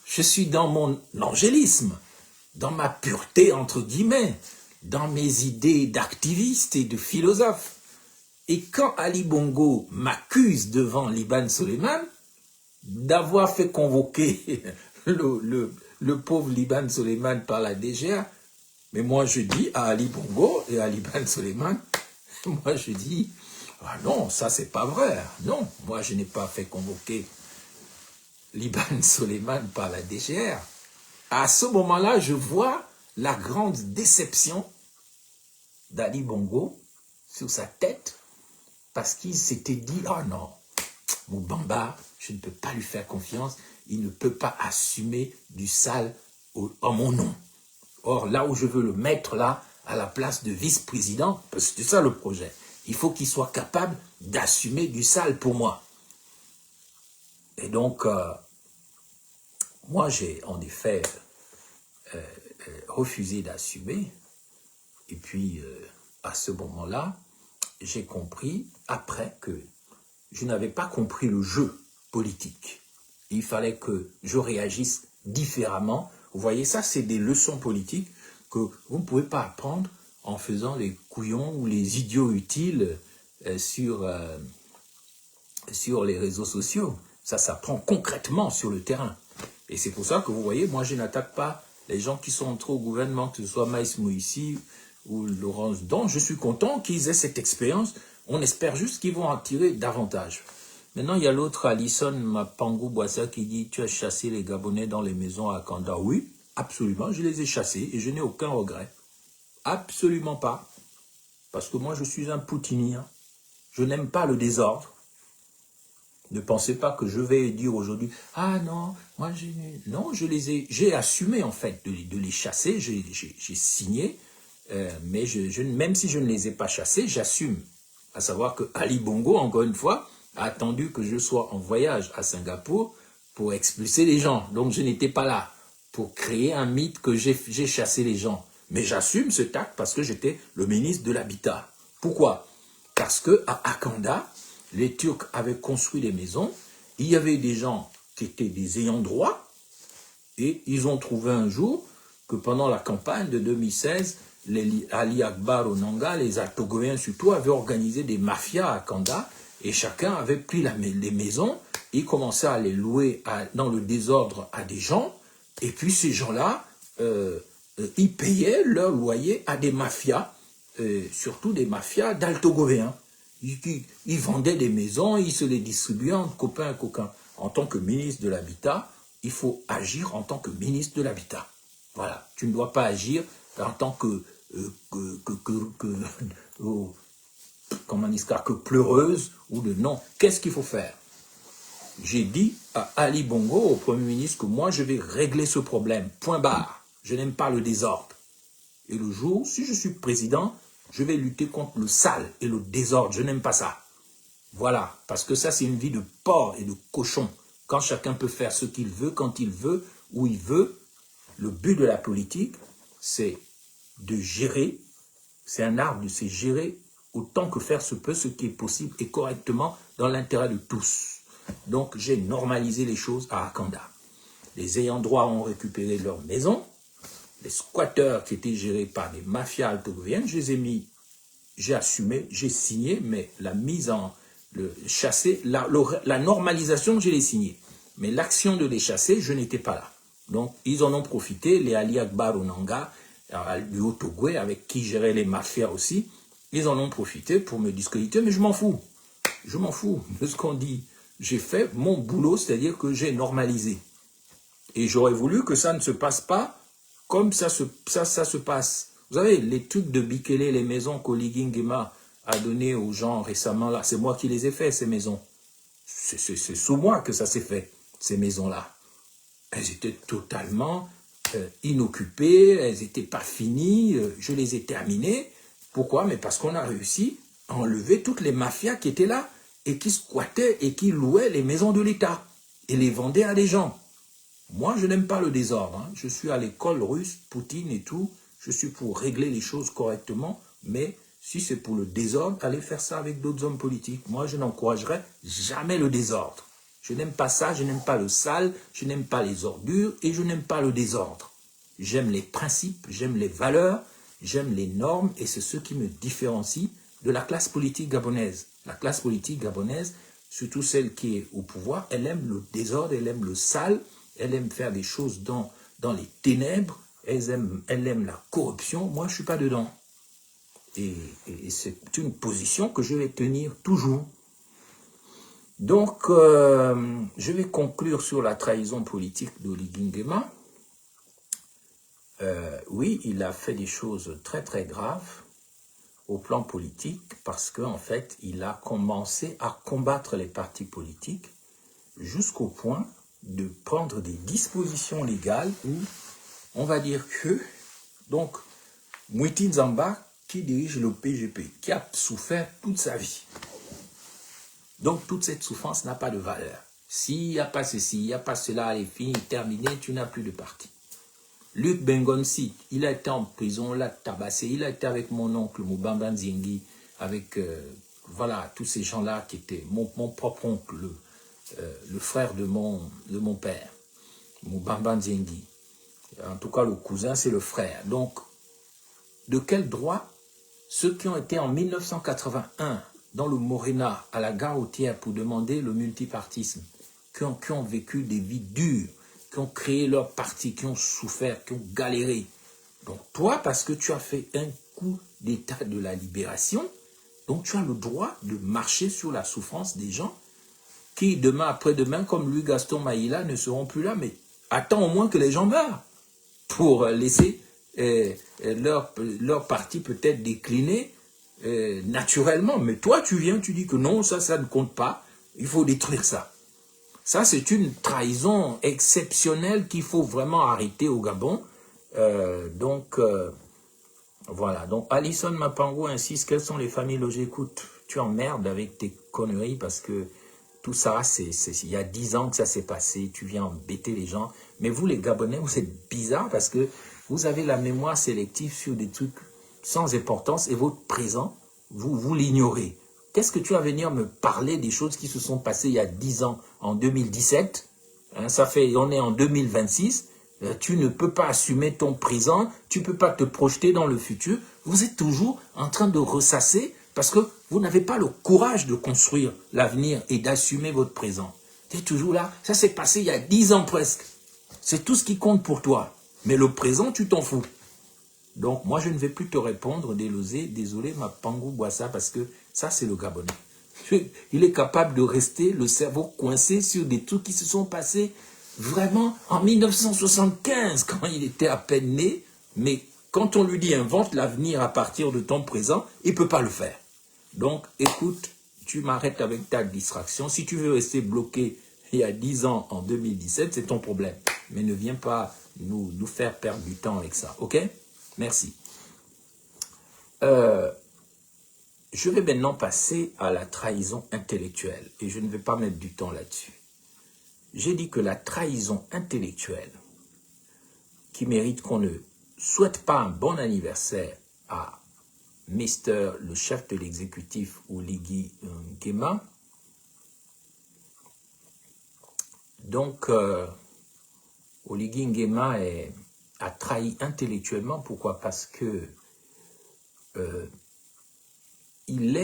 je suis dans mon angélisme, dans ma pureté entre guillemets, dans mes idées d'activiste et de philosophe. Et quand Ali Bongo m'accuse devant Liban Suleiman d'avoir fait convoquer le pauvre Liban Suleiman par la DGA, mais moi je dis à Ali Bongo et à Liban Suleiman, moi je dis, ah non, ça c'est pas vrai, non, moi je n'ai pas fait convoquer Liban Suleiman par la DGR. À ce moment-là, je vois la grande déception d'Ali Bongo sur sa tête parce qu'il s'était dit, oh non, Moubamba, je ne peux pas lui faire confiance, il ne peut pas assumer du sale en mon nom. Or, là où je veux le mettre là, à la place de vice-président, parce que c'est ça le projet, il faut qu'il soit capable d'assumer du sale pour moi. Et donc, moi j'ai en effet refusé d'assumer. Et puis, à ce moment-là, j'ai compris, après, que je n'avais pas compris le jeu politique. Il fallait que je réagisse différemment. Vous voyez, ça, c'est des leçons politiques que vous ne pouvez pas apprendre en faisant les couillons ou les idiots utiles sur les réseaux sociaux. Ça s'apprend concrètement sur le terrain. Et c'est pour ça que vous voyez, moi, je n'attaque pas les gens qui sont entrés au gouvernement, que ce soit Maïs Moïsi ou Laurence Don. Je suis content qu'ils aient cette expérience. On espère juste qu'ils vont en tirer davantage. Maintenant, il y a l'autre, Alison Mapangou Boissa, qui dit « Tu as chassé les Gabonais dans les maisons à Kanda ». Oui, absolument, je les ai chassés et je n'ai aucun regret. Absolument pas. Parce que moi, je suis un poutinien. Je n'aime pas le désordre. Ne pensez pas que je vais dire aujourd'hui « Ah non, moi non, j'ai assumé en fait de les chasser, j'ai signé, mais même si je ne les ai pas chassés, j'assume. À savoir que Ali Bongo, encore une fois, a attendu que je sois en voyage à Singapour pour expulser les gens. Donc je n'étais pas là pour créer un mythe que j'ai chassé les gens. Mais j'assume ce acte parce que j'étais le ministre de l'Habitat. Pourquoi? Parce qu'à Akanda, les Turcs avaient construit des maisons, il y avait des gens qui étaient des ayants droit, et ils ont trouvé un jour que pendant la campagne de 2016, les Ali Akbar Onanga, les Togoéens surtout, avaient organisé des mafias à Kanda, et chacun avait pris les maisons, et commençait à les louer dans le désordre à des gens, et puis ces gens-là, ils payaient leur loyer à des mafias, surtout des mafias d'Altogoéens. Ils vendaient des maisons, ils se les distribuaient entre copains et coquins. En tant que ministre de l'Habitat, il faut agir en tant que ministre de l'Habitat. Voilà, tu ne dois pas agir en tant que pleureuse ou de non. Qu'est-ce qu'il faut faire? J'ai dit à Ali Bongo, au Premier ministre, que moi je vais régler ce problème. Point barre. Je n'aime pas le désordre. Et le jour, si je suis président, je vais lutter contre le sale et le désordre. Je n'aime pas ça. Voilà, parce que ça, c'est une vie de porc et de cochon. Quand chacun peut faire ce qu'il veut, quand il veut, où il veut, le but de la politique, c'est de gérer, c'est un art de se gérer autant que faire se peut, ce qui est possible et correctement dans l'intérêt de tous. Donc, j'ai normalisé les choses à Akanda. Les ayants droit ont récupéré leur maison. Les squatteurs qui étaient gérés par des mafias altogoviennes, je les ai mis, j'ai assumé, j'ai signé, mais la mise en, le chasser, la normalisation, je l'ai signé. Mais l'action de les chasser, je n'étais pas là. Donc, ils en ont profité, les Ali Akbar Onanga, du Haut-Togo, avec qui géraient les mafias aussi, ils en ont profité pour me discréditer, mais je m'en fous. Je m'en fous de ce qu'on dit. J'ai fait mon boulot, c'est-à-dire que j'ai normalisé. Et j'aurais voulu que ça ne se passe pas comme ça se passe. Vous savez, les trucs de Bikele, les maisons qu'Oligui Nguema a donné aux gens récemment, là, c'est moi qui les ai fait, ces maisons. C'est sous moi que ça s'est fait, ces maisons-là. Elles étaient totalement inoccupées, elles n'étaient pas finies, je les ai terminées. Pourquoi? Mais parce qu'on a réussi à enlever toutes les mafias qui étaient là et qui squattaient et qui louaient les maisons de l'État et les vendaient à des gens. Moi, je n'aime pas le désordre. Hein. Je suis à l'école russe, Poutine et tout. Je suis pour régler les choses correctement. Mais si c'est pour le désordre, allez faire ça avec d'autres hommes politiques. Moi, je n'encouragerai jamais le désordre. Je n'aime pas ça, je n'aime pas le sale, je n'aime pas les ordures et je n'aime pas le désordre. J'aime les principes, j'aime les valeurs, j'aime les normes et c'est ce qui me différencie de la classe politique gabonaise. La classe politique gabonaise, surtout celle qui est au pouvoir, elle aime le désordre, elle aime le sale, elle aime faire des choses dans les ténèbres, elle aime la corruption. Moi, je ne suis pas dedans. Et c'est une position que je vais tenir toujours. Donc, je vais conclure sur la trahison politique d'Oligui Nguema. Oui, il a fait des choses très très graves au plan politique parce qu'en fait, il a commencé à combattre les partis politiques jusqu'au point de prendre des dispositions légales où on va dire que, donc, Mwiti Nzamba, qui dirige le PGP, qui a souffert toute sa vie. Donc, toute cette souffrance n'a pas de valeur. S'il n'y a pas ceci, il n'y a pas cela, elle est finie, terminée, tu n'as plus de parti. Luc Bengonsi, il a été en prison, on l'a tabassé, il a été avec mon oncle Moubamba Nziengi, avec, voilà, tous ces gens-là qui étaient, mon propre oncle, le frère de mon père, Moubamba Nziengi. En tout cas, le cousin, c'est le frère. Donc, de quel droit ceux qui ont été en 1981 dans le Morena, à la gare routière pour demander le multipartisme, qui ont vécu des vies dures, qui ont créé leur parti, qui ont souffert, qui ont galéré. Donc toi, parce que tu as fait un coup d'état de la libération, donc tu as le droit de marcher sur la souffrance des gens qui, demain, après-demain, comme lui, Gaston Maïla, ne seront plus là, mais attends au moins que les gens meurent pour laisser leur parti peut-être décliner naturellement. Mais toi, tu viens, tu dis que non, ça ne compte pas, il faut détruire ça. Ça, c'est une trahison exceptionnelle qu'il faut vraiment arrêter au Gabon. Voilà. Donc, Alison Mapango insiste, quelles sont les familles logées? Écoute, tu emmerdes avec tes conneries parce que tout ça, il y a 10 ans que ça s'est passé, tu viens embêter les gens. Mais vous, les Gabonais, vous êtes bizarres parce que vous avez la mémoire sélective sur des trucs sans importance et votre présent, vous l'ignorez. Qu'est-ce que tu vas venir me parler des choses qui se sont passées il y a 10 ans, en 2017 hein, on est en 2026, tu ne peux pas assumer ton présent, tu ne peux pas te projeter dans le futur. Vous êtes toujours en train de ressasser parce que vous n'avez pas le courage de construire l'avenir et d'assumer votre présent. Tu es toujours là, ça s'est passé il y a 10 ans presque. C'est tout ce qui compte pour toi. Mais le présent, tu t'en fous. Donc, moi, je ne vais plus te répondre, désolé, ma Pangou Boissa, parce que ça, c'est le Gabonais. Il est capable de rester le cerveau coincé sur des trucs qui se sont passés vraiment en 1975, quand il était à peine né. Mais quand on lui dit invente l'avenir à partir de ton présent, il ne peut pas le faire. Donc, écoute, tu m'arrêtes avec ta distraction. Si tu veux rester bloqué il y a 10 ans, en 2017, c'est ton problème. Mais ne viens pas nous faire perdre du temps avec ça, ok? Merci. Je vais maintenant passer à la trahison intellectuelle et je ne vais pas mettre du temps là-dessus. J'ai dit que la trahison intellectuelle qui mérite qu'on ne souhaite pas un bon anniversaire à Mister, le chef de l'exécutif Oligui Nguema, Donc, Oligui Nguema a trahi intellectuellement. Pourquoi? Parce que il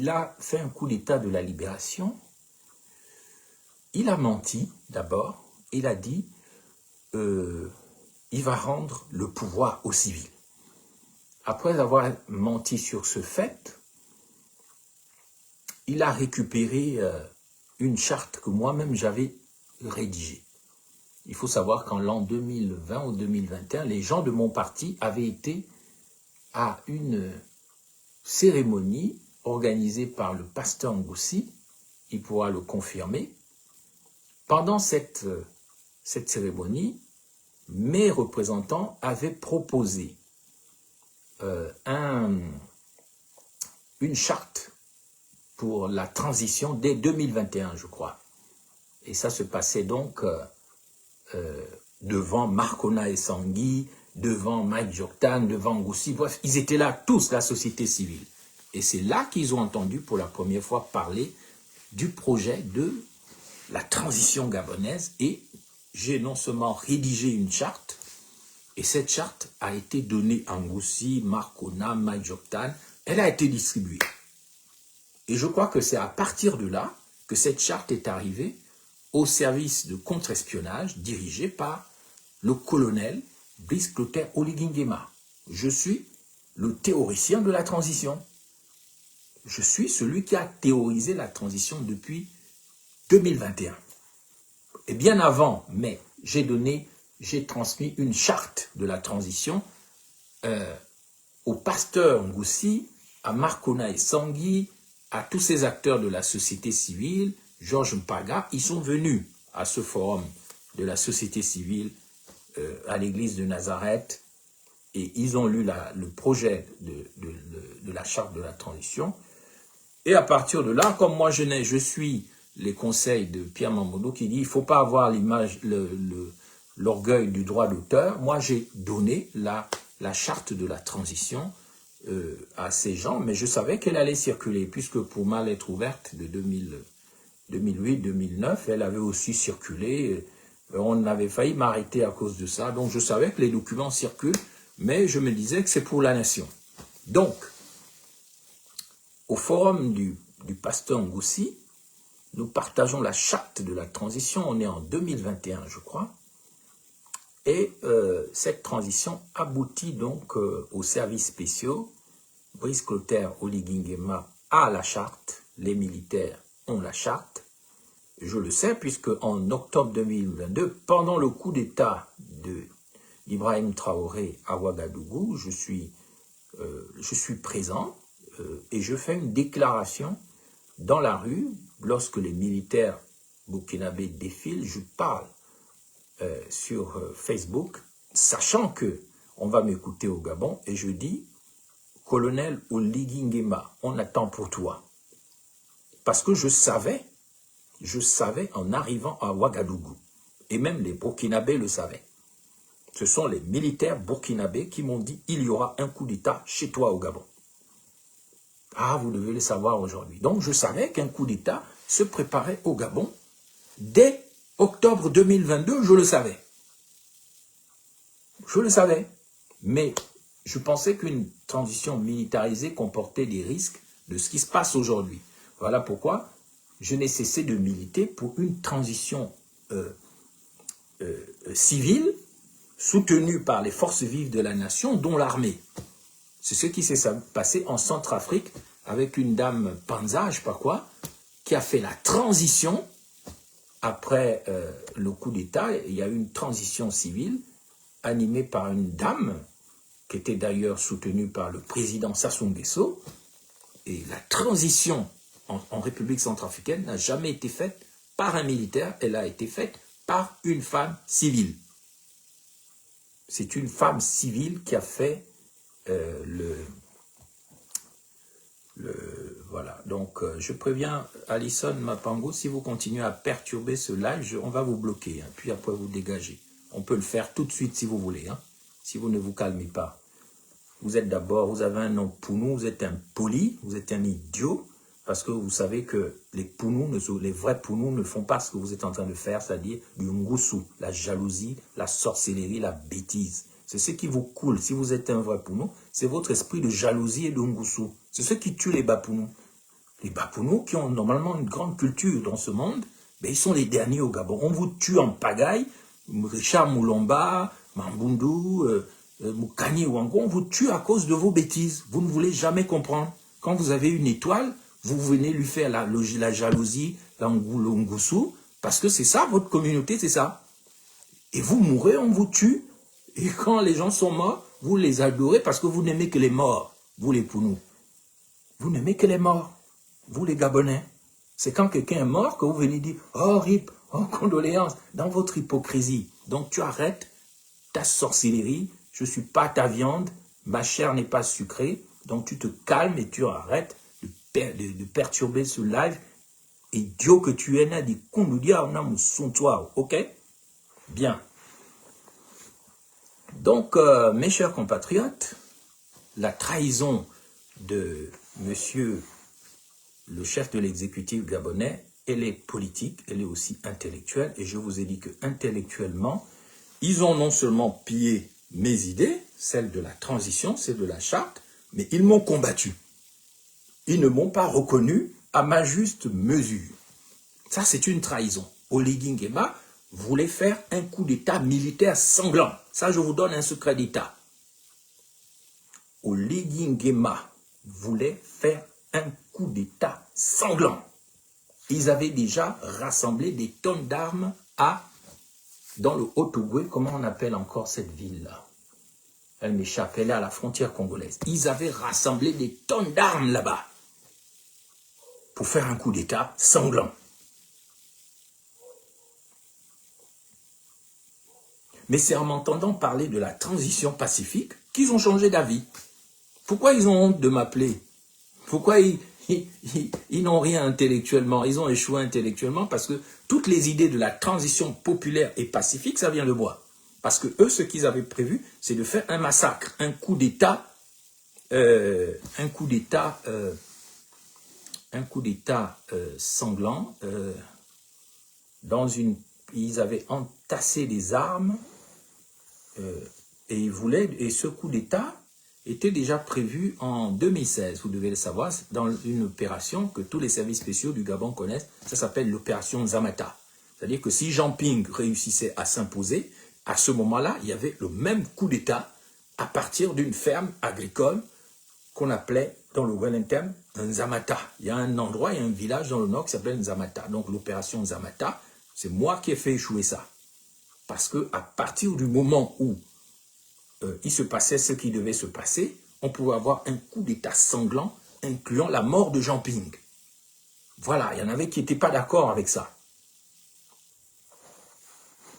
a fait un coup d'État de la libération. Il a menti d'abord. Il a dit il va rendre le pouvoir aux civils. Après avoir menti sur ce fait, il a récupéré une charte que moi-même j'avais rédigée. Il faut savoir qu'en l'an 2020 ou 2021, les gens de mon parti avaient été à une cérémonie organisée par le pasteur Ngoussi, il pourra le confirmer. Pendant cette cérémonie, mes représentants avaient proposé une charte pour la transition dès 2021, je crois. Et ça se passait donc devant Marcona et Sangui, devant Mike Joktan, devant Ngoussi. Bref, ils étaient là tous, la société civile. Et c'est là qu'ils ont entendu pour la première fois parler du projet de la transition gabonaise. Et j'ai non seulement rédigé une charte, et cette charte a été donnée à Ngoussi, Marcona, Mike Joktan. Elle a été distribuée. Et je crois que c'est à partir de là que cette charte est arrivée au service de contre-espionnage dirigé par le colonel Brice Clotaire Oligui Nguema. Je suis le théoricien de la transition. Je suis celui qui a théorisé la transition depuis 2021. Et bien avant, mais j'ai transmis une charte de la transition au pasteur Ngoussi, à Marcona et Sangui, à tous ces acteurs de la société civile, Georges Mpaga. Ils sont venus à ce forum de la société civile à l'église de Nazareth et ils ont lu le projet de la charte de la transition. Et à partir de là, comme moi je suis les conseils de Pierre Mamoudou qui dit il ne faut pas avoir l'orgueil du droit d'auteur, moi j'ai donné la charte de la transition à ces gens, mais je savais qu'elle allait circuler, puisque pour ma lettre ouverte de 2008-2009, elle avait aussi circulé. On avait failli m'arrêter à cause de ça, donc je savais que les documents circulent, mais je me disais que c'est pour la nation. Donc, au forum du pasteur Ngoussi, nous partageons la charte de la transition, on est en 2021 je crois, et cette transition aboutit donc aux services spéciaux. Brice Clotaire Oligui Nguema a la charte, les militaires ont la charte. Je le sais puisque en octobre 2022, pendant le coup d'État d'Ibrahim Traoré à Ouagadougou, je suis présent et je fais une déclaration dans la rue. Lorsque les militaires burkinabés défilent, je parle sur Facebook, sachant que on va m'écouter au Gabon, et je dis « Colonel Oligui Nguema, on attend pour toi ». Parce que je savais en arrivant à Ouagadougou, et même les Burkinabés le savaient. Ce sont les militaires burkinabés qui m'ont dit « il y aura un coup d'État chez toi au Gabon ». Ah, vous devez le savoir aujourd'hui. Donc je savais qu'un coup d'État se préparait au Gabon dès octobre 2022, je le savais. Je le savais. Mais je pensais qu'une transition militarisée comportait des risques de ce qui se passe aujourd'hui. Voilà pourquoi je n'ai cessé de militer pour une transition civile soutenue par les forces vives de la nation, dont l'armée. C'est ce qui s'est passé en Centrafrique avec une dame Panza, je ne sais pas quoi, qui a fait la transition. Après le coup d'État, il y a eu une transition civile animée par une dame qui était d'ailleurs soutenue par le président Sassou Nguesso. Et la transition en République centrafricaine n'a jamais été faite par un militaire, elle a été faite par une femme civile. C'est une femme civile qui a fait voilà. Donc, je préviens Alison Mapango, si vous continuez à perturber ce live, on va vous bloquer, hein, puis après vous dégager. On peut le faire tout de suite si vous voulez, hein, si vous ne vous calmez pas. Vous êtes d'abord, vous avez un nom pour nous, vous êtes un poli, vous êtes un idiot, parce que vous savez que les vrais pounous ne font pas ce que vous êtes en train de faire, c'est-à-dire du ngousou, la jalousie, la sorcellerie, la bêtise. C'est ce qui vous coule. Si vous êtes un vrai pounou, c'est votre esprit de jalousie et de ngousou. C'est ce qui tue les bapounous. Les bapounous qui ont normalement une grande culture dans ce monde, ben ils sont les derniers au Gabon. On vous tue en pagaille. Richard Moulomba, Mambundu, Moukani Wango, on vous tue à cause de vos bêtises. Vous ne voulez jamais comprendre. Quand vous avez une étoile, vous venez lui faire la jalousie, le ngousou, parce que c'est ça, votre communauté, c'est ça. Et vous mourrez, on vous tue. Et quand les gens sont morts, vous les adorez parce que vous n'aimez que les morts, vous les pounous. Vous n'aimez que les morts, vous les Gabonais. C'est quand quelqu'un est mort que vous venez dire « Oh, rip, oh, condoléances » dans votre hypocrisie. Donc tu arrêtes ta sorcellerie, je ne suis pas ta viande, ma chair n'est pas sucrée, donc tu te calmes et tu arrêtes de perturber ce live. Idiot que tu es, n'a dit qu'on nous dit on son toi, ok? Bien. Donc, mes chers compatriotes, la trahison de monsieur le chef de l'exécutif gabonais, elle est politique, elle est aussi intellectuelle, et je vous ai dit que intellectuellement, ils ont non seulement pillé mes idées, celles de la transition, celles de la charte, mais ils m'ont combattu. Ils ne m'ont pas reconnu à ma juste mesure. Ça, c'est une trahison. Oligui Nguema voulait faire un coup d'État militaire sanglant. Ça, je vous donne un secret d'État. Oligui Nguema voulait faire un coup d'État sanglant. Ils avaient déjà rassemblé des tonnes d'armes dans le Haut-Ogooué, comment on appelle encore cette ville-là? Elle m'échappe, elle est à la frontière congolaise. Ils avaient rassemblé des tonnes d'armes là-bas pour faire un coup d'État sanglant. Mais c'est en m'entendant parler de la transition pacifique qu'ils ont changé d'avis. Pourquoi ils ont honte de m'appeler? Pourquoi ils n'ont rien intellectuellement? Ils ont échoué intellectuellement parce que toutes les idées de la transition populaire et pacifique, ça vient de moi. Parce que eux, ce qu'ils avaient prévu, c'est de faire un massacre, un coup d'État sanglant. Ils avaient entassé des armes et ce coup d'État était déjà prévu en 2016, vous devez le savoir, dans une opération que tous les services spéciaux du Gabon connaissent, ça s'appelle l'opération Zamata. C'est-à-dire que si Jean Ping réussissait à s'imposer, à ce moment-là, il y avait le même coup d'État à partir d'une ferme agricole qu'on appelait dans le Wellington un Nzamata. Il y a un endroit, il y a un village dans le nord qui s'appelle Nzamata. Donc l'opération Nzamata, c'est moi qui ai fait échouer ça. Parce qu'à partir du moment où il se passait ce qui devait se passer, on pouvait avoir un coup d'État sanglant, incluant la mort de Jean Ping. Voilà, il y en avait qui n'étaient pas d'accord avec ça.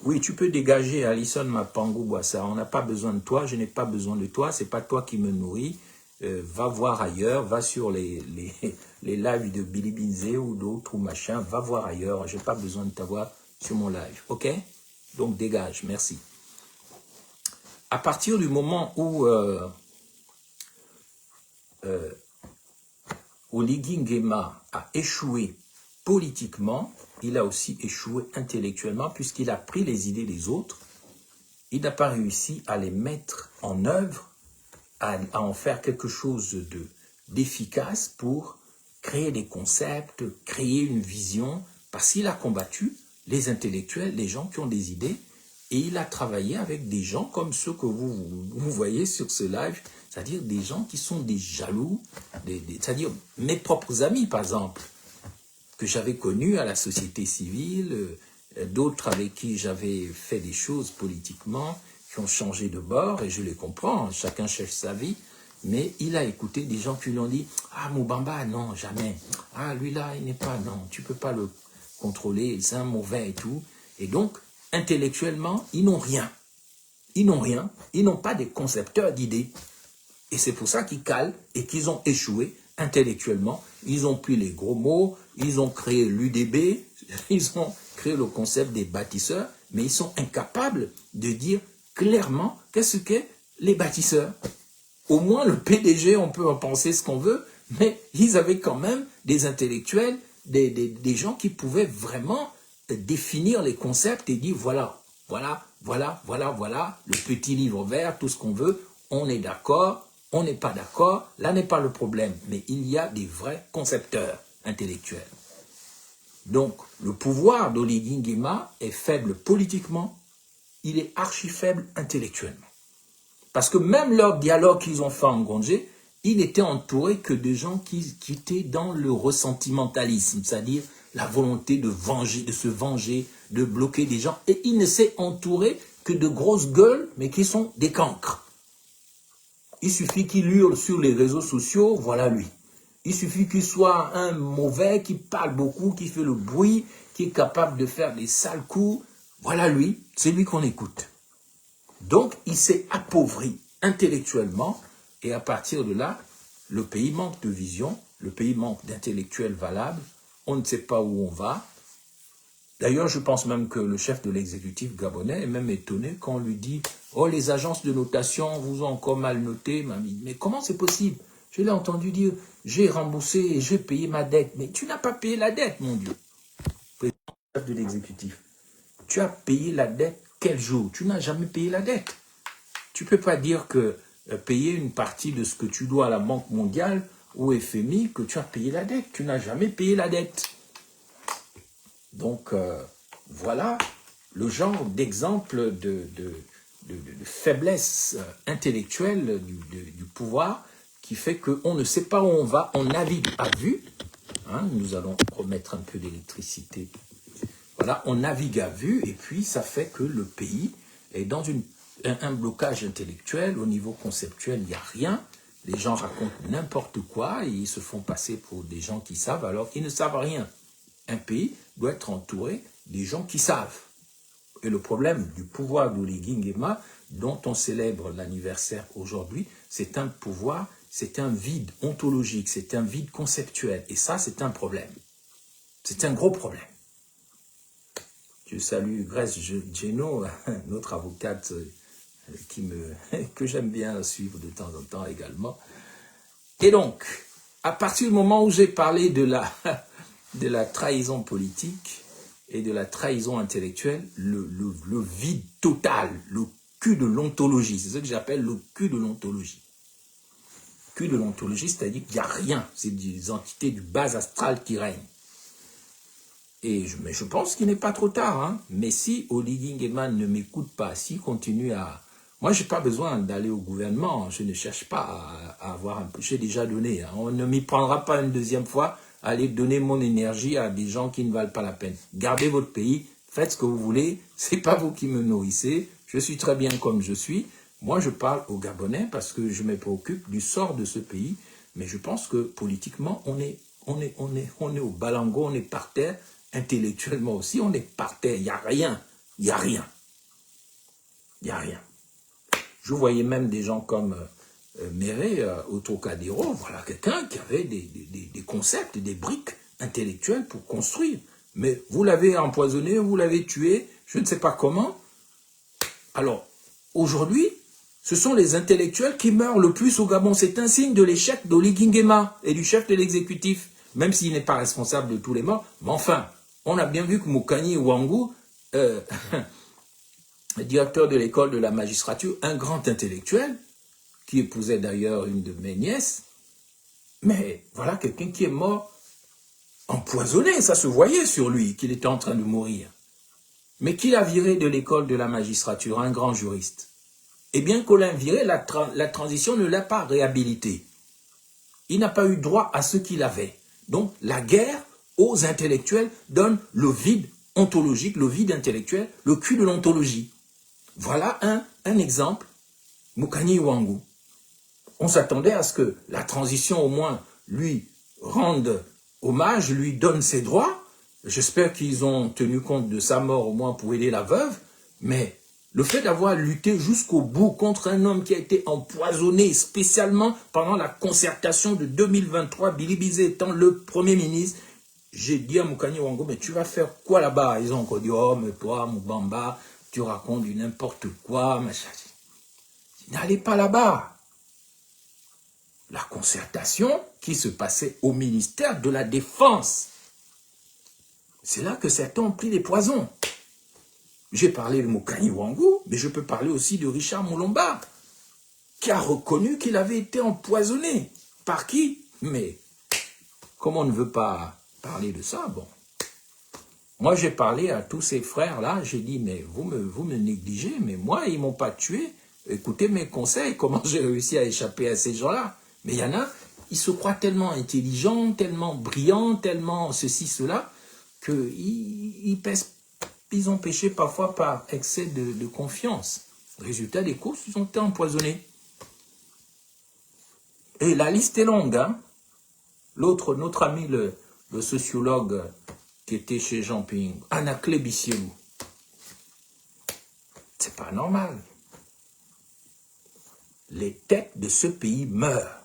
Oui, tu peux dégager Alison Mapangou Boissa, on n'a pas besoin de toi, je n'ai pas besoin de toi, c'est pas toi qui me nourris, va voir ailleurs, va sur les lives de Billy Binze ou d'autres ou machin, va voir ailleurs, je n'ai pas besoin de t'avoir sur mon live, ok? Donc dégage, merci. À partir du moment où Oligui Nguema a échoué politiquement, il a aussi échoué intellectuellement puisqu'il a pris les idées des autres, il n'a pas réussi à les mettre en œuvre, à en faire quelque chose d'efficace pour créer des concepts, créer une vision, parce qu'il a combattu les intellectuels, les gens qui ont des idées, et il a travaillé avec des gens comme ceux que vous voyez sur ce live, c'est-à-dire des gens qui sont des jaloux, c'est-à-dire mes propres amis, par exemple, que j'avais connus à la société civile, d'autres avec qui j'avais fait des choses politiquement, qui ont changé de bord, et je les comprends, chacun cherche sa vie, mais il a écouté des gens qui lui ont dit « Ah, Moubamba, non, jamais. Ah, lui-là, il n'est pas, non, tu ne peux pas le contrôler, c'est un mauvais et tout. » Et donc, intellectuellement, ils n'ont rien. Ils n'ont rien. Ils n'ont pas des concepteurs d'idées. Et c'est pour ça qu'ils calent et qu'ils ont échoué intellectuellement. Ils ont pris les gros mots, ils ont créé l'UDB, ils ont créé le concept des bâtisseurs, mais ils sont incapables de dire clairement qu'est-ce qu'est les bâtisseurs. Au moins, le PDG, on peut en penser ce qu'on veut, mais ils avaient quand même des intellectuels, des gens qui pouvaient vraiment définir les concepts et dire voilà, le petit livre vert, tout ce qu'on veut, on est d'accord, on n'est pas d'accord, là n'est pas le problème, mais il y a des vrais concepteurs intellectuels. Donc, le pouvoir d'Oligui Nguema est faible politiquement, il est archi faible intellectuellement. Parce que même leur dialogue qu'ils ont fait en Ngondje, il était entouré que de gens qui étaient dans le ressentimentalisme, c'est-à-dire la volonté de venger, de se venger, de bloquer des gens. Et il ne s'est entouré que de grosses gueules, mais qui sont des cancres. Il suffit qu'il hurle sur les réseaux sociaux, voilà lui. Il suffit qu'il soit un mauvais, qui parle beaucoup, qui fait le bruit, qui est capable de faire des sales coups. Voilà lui, c'est lui qu'on écoute. Donc, il s'est appauvri intellectuellement et à partir de là, le pays manque de vision, le pays manque d'intellectuels valables, on ne sait pas où on va. D'ailleurs, je pense même que le chef de l'exécutif gabonais est même étonné quand on lui dit « Oh, les agences de notation vous ont encore mal noté, mamie. » Mais comment c'est possible? Je l'ai entendu dire « J'ai remboursé et j'ai payé ma dette. » Mais tu n'as pas payé la dette, mon Dieu. Chef de l'exécutif, tu as payé la dette quel jour? Tu n'as jamais payé la dette. Tu ne peux pas dire que payer une partie de ce que tu dois à la Banque mondiale ou FMI, que tu as payé la dette. Tu n'as jamais payé la dette. Donc, voilà le genre d'exemple de faiblesse intellectuelle du pouvoir qui fait qu'on ne sait pas où on va, on navigue à vue. Hein, nous allons remettre un peu d'électricité. Voilà, on navigue à vue et puis ça fait que le pays est dans un blocage intellectuel. Au niveau conceptuel, il n'y a rien. Les gens racontent n'importe quoi et ils se font passer pour des gens qui savent alors qu'ils ne savent rien. Un pays doit être entouré des gens qui savent. Et le problème du pouvoir d'Oligui Nguema, dont on célèbre l'anniversaire aujourd'hui, c'est un pouvoir, c'est un vide ontologique, c'est un vide conceptuel. Et ça, c'est un problème. C'est un gros problème. Je salue Grace Geno, notre avocate que j'aime bien suivre de temps en temps également. Et donc, à partir du moment où j'ai parlé de la trahison politique et de la trahison intellectuelle, le vide total, le cul de l'ontologie, c'est ce que j'appelle le cul de l'ontologie. Cul de l'ontologie, c'est-à-dire qu'il n'y a rien, c'est des entités du bas astral qui règnent. Mais je pense qu'il n'est pas trop tard. Hein. Mais si Oligui Nguema ne m'écoute pas, s'il continue à... Moi, je n'ai pas besoin d'aller au gouvernement. Je ne cherche pas à avoir un peu... J'ai déjà donné. Hein. On ne m'y prendra pas une deuxième fois à aller donner mon énergie à des gens qui ne valent pas la peine. Gardez votre pays, faites ce que vous voulez. Ce n'est pas vous qui me nourrissez. Je suis très bien comme je suis. Moi, je parle aux Gabonais parce que je me préoccupe du sort de ce pays. Mais je pense que politiquement, on est au balango, on est par terre. Intellectuellement aussi, on est par terre, il n'y a rien, il n'y a rien. Il n'y a rien. Je voyais même des gens comme Méré, au Trocadéro, voilà quelqu'un qui avait des concepts, des briques intellectuelles pour construire. Mais vous l'avez empoisonné, vous l'avez tué, je ne sais pas comment. Alors, aujourd'hui, ce sont les intellectuels qui meurent le plus au Gabon. C'est un signe de l'échec d'Oligui Nguema et du chef de l'exécutif, même s'il n'est pas responsable de tous les morts. Mais enfin, on a bien vu que Mukani Ouangou, directeur de l'école de la magistrature, un grand intellectuel, qui épousait d'ailleurs une de mes nièces, mais voilà quelqu'un qui est mort empoisonné, ça se voyait sur lui qu'il était en train de mourir. Mais qui l'a viré de l'école de la magistrature, un grand juriste? Eh bien, qu'on l'a viré, la transition ne l'a pas réhabilité. Il n'a pas eu droit à ce qu'il avait. Donc, la guerre aux intellectuels donne le vide ontologique, le vide intellectuel, le cul de l'ontologie. Voilà un exemple, Mukani Ouangou. On s'attendait à ce que la transition au moins lui rende hommage, lui donne ses droits. J'espère qu'ils ont tenu compte de sa mort au moins pour aider la veuve, mais le fait d'avoir lutté jusqu'au bout contre un homme qui a été empoisonné spécialement pendant la concertation de 2023, Billy Bizet étant le Premier ministre, j'ai dit à Mukani Ouangou, mais tu vas faire quoi là-bas? Ils ont encore dit, oh, mais toi, Moubamba, tu racontes du n'importe quoi, machin. N'allez pas là-bas. la concertation qui se passait au ministère de la Défense. C'est là que certains ont pris les poisons. J'ai parlé de Mokani Wangou, mais je peux parler aussi de Richard Moulomba, qui a reconnu qu'il avait été empoisonné. Par qui? Mais, comme on ne veut pas parler de ça, bon. Moi, j'ai parlé à tous ces frères-là, j'ai dit, mais vous me négligez, mais moi, ils ne m'ont pas tué. Écoutez mes conseils, comment j'ai réussi à échapper à ces gens-là. Mais il y en a, ils se croient tellement intelligents, tellement brillants, tellement ceci, cela, qu'ils ont péché parfois par excès de confiance. Résultat des courses, ils ont été empoisonnés. Et la liste est longue, hein. Notre ami, le sociologue qui était chez Jean Ping, Anaclé Bissielou. C'est pas normal. Les têtes de ce pays meurent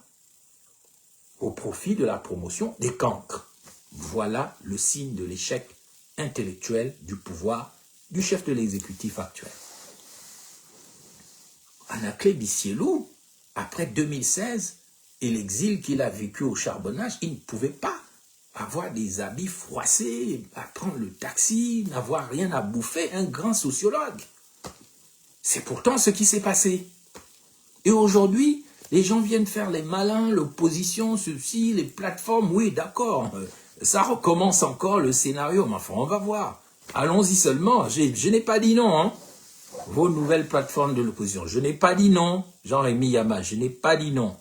au profit de la promotion des cancres. Voilà le signe de l'échec intellectuel du pouvoir du chef de l'exécutif actuel. Anaclé Bissielou, après 2016 et l'exil qu'il a vécu au charbonnage, il ne pouvait pas avoir des habits froissés, à prendre le taxi, n'avoir rien à bouffer, un grand sociologue. C'est pourtant ce qui s'est passé. Et aujourd'hui, les gens viennent faire les malins, l'opposition, ceci, les plateformes, oui, d'accord, ça recommence encore le scénario, mais enfin, on va voir. Allons-y seulement, je n'ai pas dit non, hein. Vos nouvelles plateformes de l'opposition, je n'ai pas dit non, Jean-Rémy Yama, je n'ai pas dit non.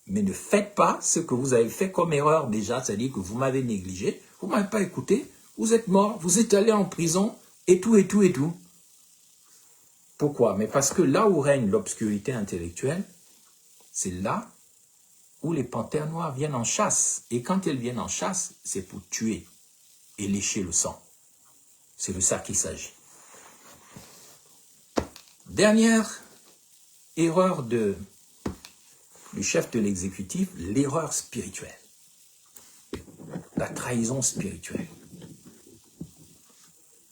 Mais ne faites pas ce que vous avez fait comme erreur déjà, c'est-à-dire que vous m'avez négligé, vous ne m'avez pas écouté, vous êtes mort, vous êtes allé en prison, et tout, et tout, et tout. Pourquoi? Mais parce que là où règne l'obscurité intellectuelle, c'est là où les panthères noires viennent en chasse. Et quand elles viennent en chasse, c'est pour tuer et lécher le sang. C'est de ça qu'il s'agit. Dernière erreur du chef de l'exécutif, l'erreur spirituelle. La trahison spirituelle.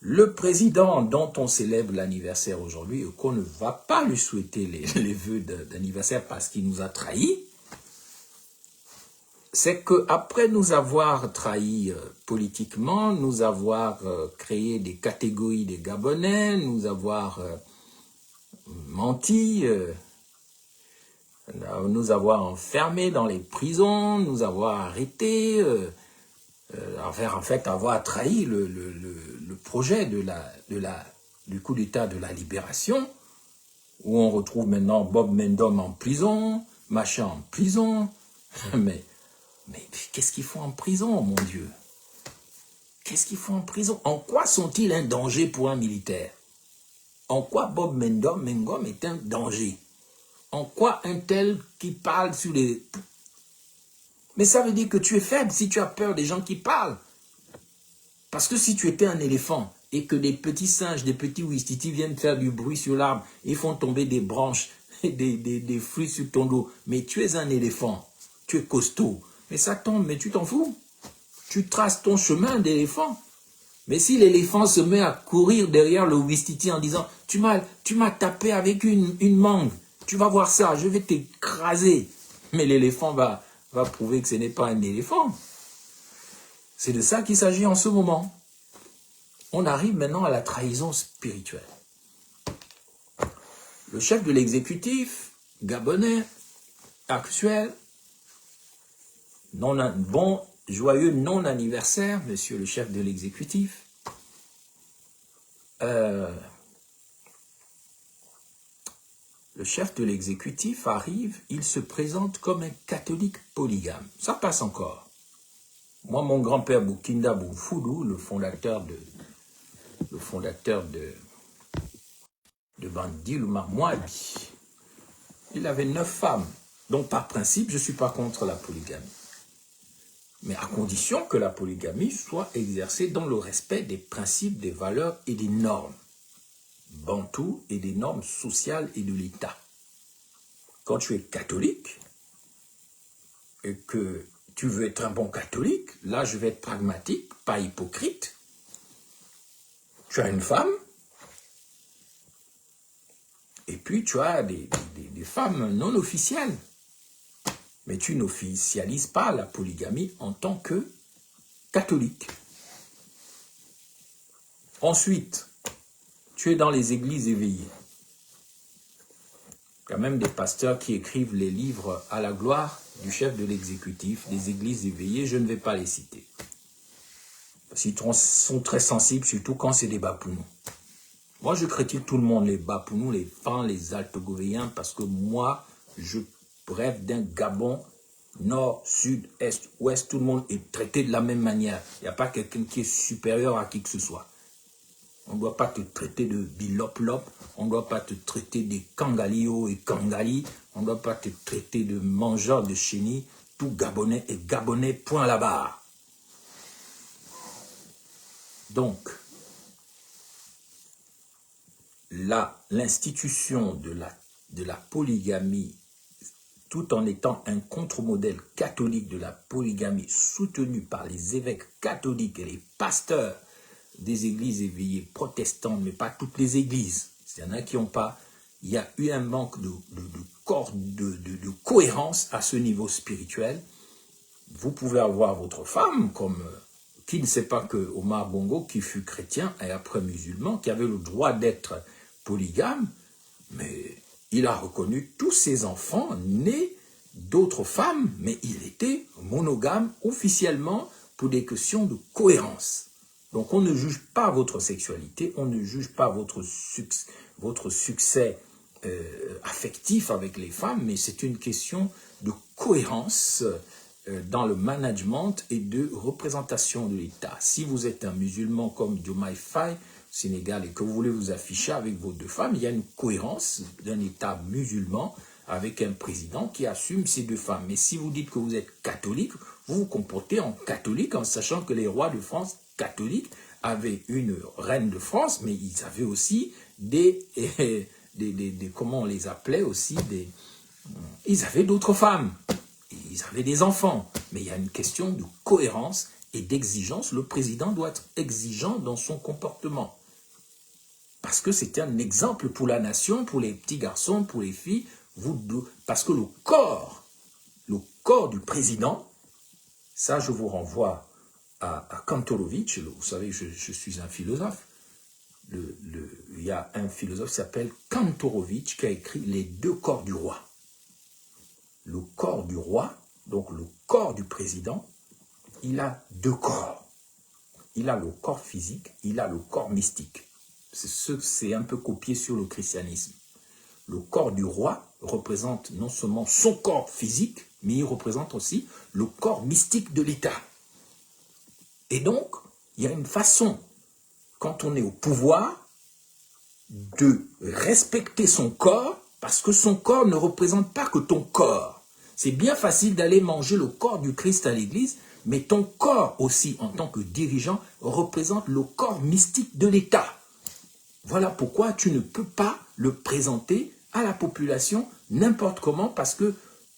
Le président dont on célèbre l'anniversaire aujourd'hui, et qu'on ne va pas lui souhaiter les vœux d'anniversaire parce qu'il nous a trahis, c'est qu'après nous avoir trahis politiquement, nous avoir créé des catégories des Gabonais, nous avoir menti, nous avoir enfermés dans les prisons, nous avoir arrêtés, en fait avoir trahi le projet du coup d'État de la libération, où on retrouve maintenant Bob Mendom en prison, Machin en prison. Mais qu'est-ce qu'ils font en prison, mon Dieu? Qu'est-ce qu'ils font en prison? En quoi sont-ils un danger pour un militaire? En quoi Bob Mengom est un danger? En quoi un tel qui parle sur les... Mais ça veut dire que tu es faible si tu as peur des gens qui parlent. Parce que si tu étais un éléphant et que des petits singes, des petits ouistiti viennent faire du bruit sur l'arbre et font tomber des branches, des fruits sur ton dos, mais tu es un éléphant, tu es costaud, mais ça tombe, mais tu t'en fous. Tu traces ton chemin d'éléphant. Mais si l'éléphant se met à courir derrière le ouistiti en disant « Tu m'as tapé avec une mangue, tu vas voir ça, je vais t'écraser », mais l'éléphant va prouver que ce n'est pas un éléphant. C'est de ça qu'il s'agit en ce moment. On arrive maintenant à la trahison spirituelle. Le chef de l'exécutif gabonais actuel, joyeux non-anniversaire, monsieur le chef de l'exécutif, le chef de l'exécutif arrive, il se présente comme un catholique polygame. Ça passe encore. Moi, mon grand-père Boukinda Boumfoulou, le fondateur de Bandi Lumar-Mouabi, il avait 9 femmes. Donc, par principe, je ne suis pas contre la polygamie. Mais à condition que la polygamie soit exercée dans le respect des principes, des valeurs et des normes bantoues et des normes sociales et de l'État. Quand tu es catholique et que tu veux être un bon catholique, là je vais être pragmatique, pas hypocrite. Tu as une femme et puis tu as des femmes non officielles. Mais tu n'officialises pas la polygamie en tant que catholique. Ensuite, tu es dans les églises éveillées. Il y a même des pasteurs qui écrivent les livres à la gloire du chef de l'exécutif, des églises éveillées, je ne vais pas les citer. Parce qu'ils sont très sensibles, surtout quand c'est des Bapounous. Moi, je critique tout le monde, les Bapounous, les Fans, les Altogovéens, parce que moi, je rêve d'un Gabon, nord, sud, est, ouest, tout le monde est traité de la même manière. Il n'y a pas quelqu'un qui est supérieur à qui que ce soit. On ne doit pas te traiter de bilop-lop, on ne doit pas te traiter de kangalio et kangali, on ne doit pas te traiter de mangeur de chenilles. Tout Gabonais est Gabonais, point à la barre. Donc, l'institution de la polygamie, tout en étant un contre-modèle catholique de la polygamie soutenu par les évêques catholiques et les pasteurs des églises éveillées protestantes, mais pas toutes les églises. Il y en a qui n'ont pas. Il y a eu un manque de cohérence à ce niveau spirituel. Vous pouvez avoir votre femme, comme qui ne sait pas que Omar Bongo, qui fut chrétien et après musulman, qui avait le droit d'être polygame, mais il a reconnu tous ses enfants nés d'autres femmes, mais il était monogame officiellement pour des questions de cohérence. Donc on ne juge pas votre sexualité, on ne juge pas votre succès affectif avec les femmes, mais c'est une question de cohérence dans le management et de représentation de l'État. Si vous êtes un musulman comme Diomaye Faye, Sénégal, et que vous voulez vous afficher avec vos deux femmes, il y a une cohérence d'un État musulman avec un président qui assume ces deux femmes. Mais si vous dites que vous êtes catholique, vous vous comportez en catholique en sachant que les rois de France catholiques avaient une reine de France, mais ils avaient aussi comment on les appelait aussi, ils avaient d'autres femmes, ils avaient des enfants. Mais il y a une question de cohérence et d'exigence. Le président doit être exigeant dans son comportement. Parce que c'est un exemple pour la nation, pour les petits garçons, pour les filles. Parce que le corps du président, ça je vous renvoie à Kantorowicz. Vous savez, je suis un philosophe. Il y a un philosophe qui s'appelle Kantorowicz qui a écrit Les deux corps du roi. Le corps du roi, donc le corps du président, il a deux corps. Il a le corps physique, il a le corps mystique. C'est un peu copié sur le christianisme. Le corps du roi représente non seulement son corps physique, mais il représente aussi le corps mystique de l'État. Et donc, il y a une façon, quand on est au pouvoir, de respecter son corps, parce que son corps ne représente pas que ton corps. C'est bien facile d'aller manger le corps du Christ à l'église, mais ton corps aussi, en tant que dirigeant, représente le corps mystique de l'État. Voilà pourquoi tu ne peux pas le présenter à la population n'importe comment, parce que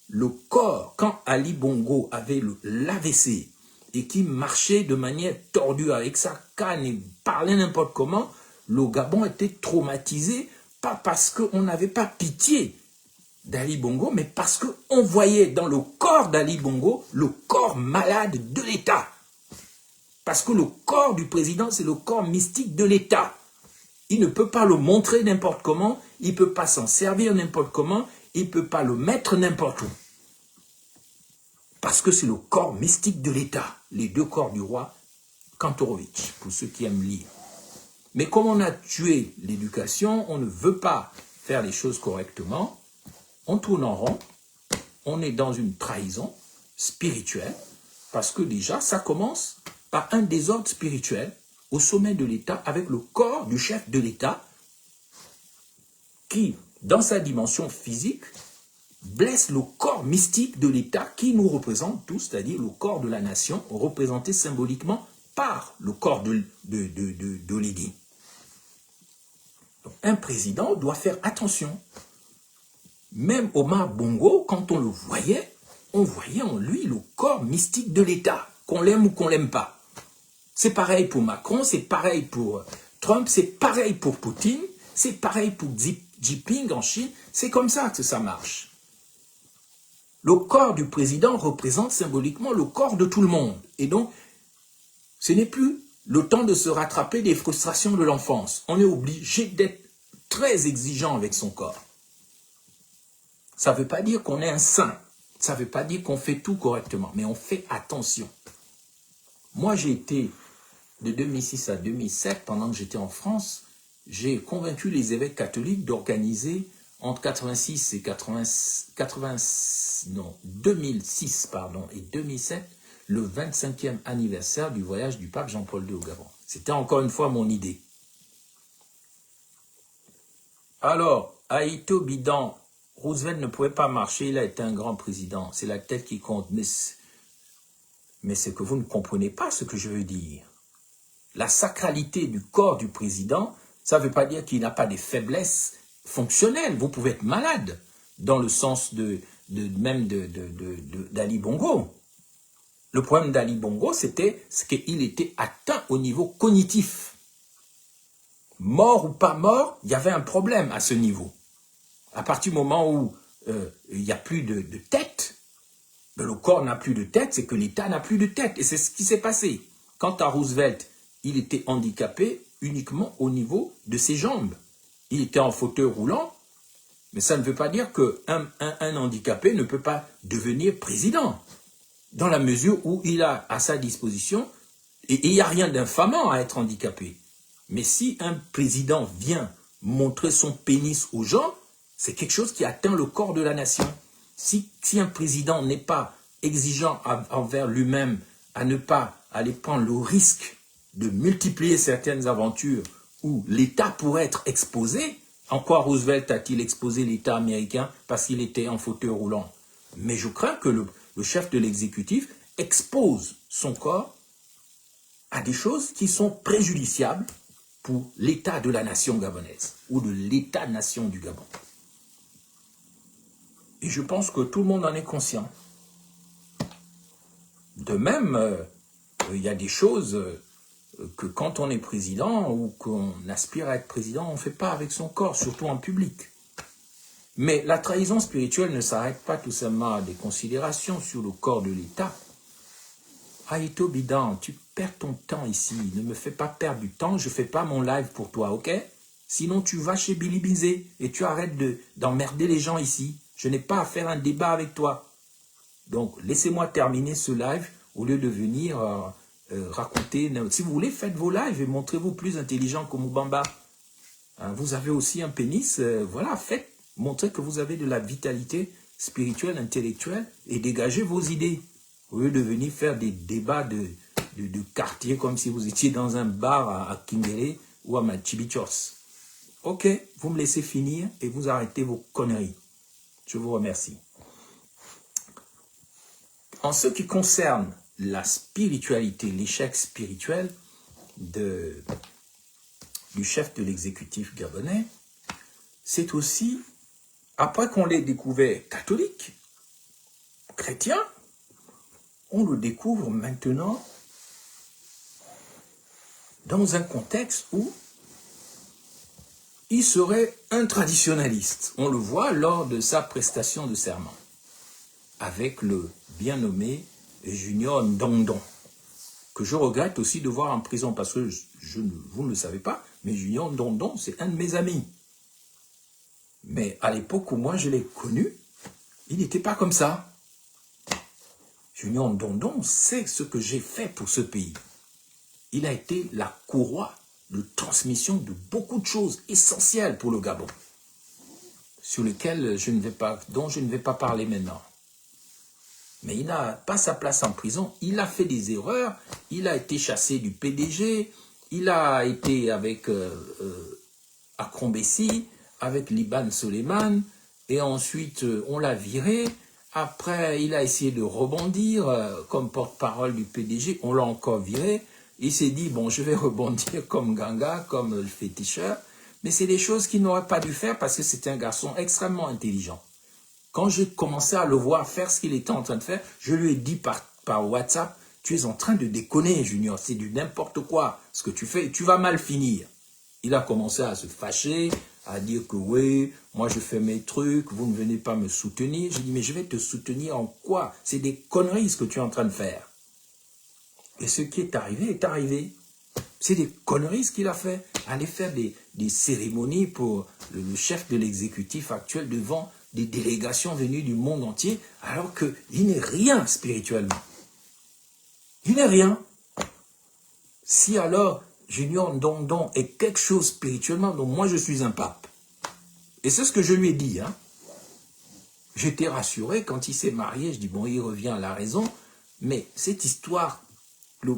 le corps, quand Ali Bongo avait l'AVC et qui marchait de manière tordue avec sa canne et parlait n'importe comment, le Gabon était traumatisé, pas parce qu'on n'avait pas pitié d'Ali Bongo, mais parce qu'on voyait dans le corps d'Ali Bongo le corps malade de l'État. Parce que le corps du président, c'est le corps mystique de l'État. Il ne peut pas le montrer n'importe comment, il ne peut pas s'en servir n'importe comment, il ne peut pas le mettre n'importe où. Parce que c'est le corps mystique de l'État, les deux corps du roi Kantorowicz, pour ceux qui aiment lire. Mais comme on a tué l'éducation, on ne veut pas faire les choses correctement, on tourne en rond, on est dans une trahison spirituelle, parce que déjà, ça commence par un désordre spirituel au sommet de l'État avec le corps du chef de l'État qui, dans sa dimension physique, blesse le corps mystique de l'État qui nous représente tous, c'est-à-dire le corps de la nation, représenté symboliquement par le corps d'Oligui. Un président doit faire attention. Même Omar Bongo, quand on le voyait, on voyait en lui le corps mystique de l'État, qu'on l'aime ou qu'on l'aime pas. C'est pareil pour Macron, c'est pareil pour Trump, c'est pareil pour Poutine, c'est pareil pour Xi Jinping en Chine. C'est comme ça que ça marche. le corps du président représente symboliquement le corps de tout le monde. Et donc, ce n'est plus le temps de se rattraper des frustrations de l'enfance. On est obligé d'être très exigeant avec son corps. Ça ne veut pas dire qu'on est un saint. Ça ne veut pas dire qu'on fait tout correctement. Mais on fait attention. Moi, j'ai été, de 2006 à 2007, pendant que j'étais en France, j'ai convaincu les évêques catholiques d'organiser entre 2006 et 2006 et 2007, le 25e anniversaire du voyage du pape Jean-Paul II au Gabon. C'était encore une fois mon idée. Alors, Aïto Bidan, Roosevelt ne pouvait pas marcher, il a été un grand président. C'est la tête qui compte. Mais c'est que vous ne comprenez pas ce que je veux dire. La sacralité du corps du président, ça ne veut pas dire qu'il n'a pas des faiblesses fonctionnelles. Vous pouvez être malade, dans le sens d'Ali Bongo. Le problème d'Ali Bongo, c'était qu'il était atteint au niveau cognitif. Mort ou pas mort, il y avait un problème à ce niveau. À partir du moment où il n'y a plus de tête, le corps n'a plus de tête, c'est que l'État n'a plus de tête. Et c'est ce qui s'est passé. Quant à Roosevelt, il était handicapé uniquement au niveau de ses jambes. Il était en fauteuil roulant, mais ça ne veut pas dire qu'un handicapé ne peut pas devenir président, dans la mesure où il a à sa disposition, et il n'y a rien d'infamant à être handicapé. Mais si un président vient montrer son pénis aux gens, c'est quelque chose qui atteint le corps de la nation. Si un président n'est pas exigeant envers lui-même, à ne pas aller prendre le risque de multiplier certaines aventures où l'État pourrait être exposé, en quoi Roosevelt a-t-il exposé l'État américain parce qu'il était en fauteuil roulant? Mais je crains que le chef de l'exécutif expose son corps à des choses qui sont préjudiciables pour l'État de la nation gabonaise ou de l'État-nation du Gabon. Et je pense que tout le monde en est conscient. De même, il y a des choses que quand on est président ou qu'on aspire à être président, on ne fait pas avec son corps, surtout en public. Mais la trahison spirituelle ne s'arrête pas tout simplement à des considérations sur le corps de l'État. Aïto Bidan, tu perds ton temps ici, ne me fais pas perdre du temps, je ne fais pas mon live pour toi, ok? Sinon tu vas chez Billy Bizet et tu arrêtes d'emmerder les gens ici. Je n'ai pas à faire un débat avec toi. Donc laissez-moi terminer ce live au lieu de venir raconter. Si vous voulez, faites vos lives et montrez-vous plus intelligent que Moubamba. Hein, vous avez aussi un pénis, voilà, faites. Montrez que vous avez de la vitalité spirituelle, intellectuelle et dégagez vos idées. Au lieu de venir faire des débats de quartier comme si vous étiez dans un bar à Kingere ou à Machibichos. Ok, vous me laissez finir et vous arrêtez vos conneries. Je vous remercie. En ce qui concerne la spiritualité, l'échec spirituel du chef de l'exécutif gabonais, c'est aussi, après qu'on l'ait découvert catholique, chrétien, on le découvre maintenant dans un contexte où il serait un traditionnaliste. On le voit lors de sa prestation de serment avec le bien nommé Junior Ndondon, que je regrette aussi de voir en prison parce que vous ne le savez pas, mais Junior Ndondon, c'est un de mes amis. Mais à l'époque où moi je l'ai connu, il n'était pas comme ça. Junior Ndondon sait ce que j'ai fait pour ce pays. Il a été la courroie de transmission de beaucoup de choses essentielles pour le Gabon, sur lesquelles dont je ne vais pas parler maintenant. Mais il n'a pas sa place en prison, il a fait des erreurs, il a été chassé du PDG, il a été avec Akron Bessi, avec Liban Soleiman, et ensuite on l'a viré. Après, il a essayé de rebondir comme porte-parole du PDG, on l'a encore viré. Il s'est dit, bon, je vais rebondir comme Ganga, comme le féticheur, mais c'est des choses qu'il n'aurait pas dû faire parce que c'était un garçon extrêmement intelligent. Quand j'ai commencé à le voir faire ce qu'il était en train de faire, je lui ai dit par WhatsApp, tu es en train de déconner, Junior, c'est du n'importe quoi ce que tu fais, tu vas mal finir. Il a commencé à se fâcher, à dire que oui, moi je fais mes trucs, vous ne venez pas me soutenir. J'ai dit, mais je vais te soutenir en quoi? C'est des conneries ce que tu es en train de faire. Et ce qui est arrivé est arrivé. C'est des conneries ce qu'il a fait. Aller faire des cérémonies pour le chef de l'exécutif actuel devant des délégations venues du monde entier, alors qu'il n'est rien spirituellement. Il n'est rien. Si alors Junior Ndong est quelque chose spirituellement, donc moi je suis un pape. Et c'est ce que je lui ai dit. Hein. J'étais rassuré quand il s'est marié, je dis bon, il revient à la raison, mais cette histoire, le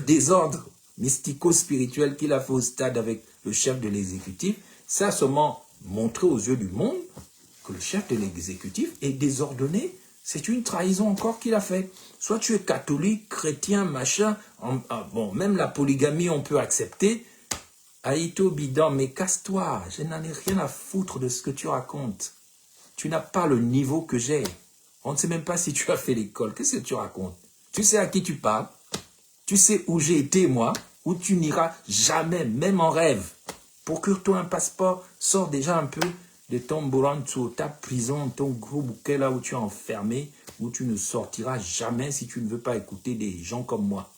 désordre mystico-spirituel qu'il a fait au stade avec le chef de l'exécutif, ça a seulement montré aux yeux du monde que le chef de l'exécutif est désordonné. C'est une trahison encore qu'il a fait. Soit tu es catholique, chrétien, machin, bon, même la polygamie on peut accepter. Aïto Bidan, mais casse-toi, je n'en ai rien à foutre de ce que tu racontes. Tu n'as pas le niveau que j'ai. On ne sait même pas si tu as fait l'école. Qu'est-ce que tu racontes? Tu sais à qui tu parles? Tu sais où j'ai été, moi? Où tu n'iras jamais, même en rêve. Procure-toi un passeport, sors déjà un peu de ton Boranto, ta prison, ton gros bouquet là où tu es enfermé, où tu ne sortiras jamais si tu ne veux pas écouter des gens comme moi.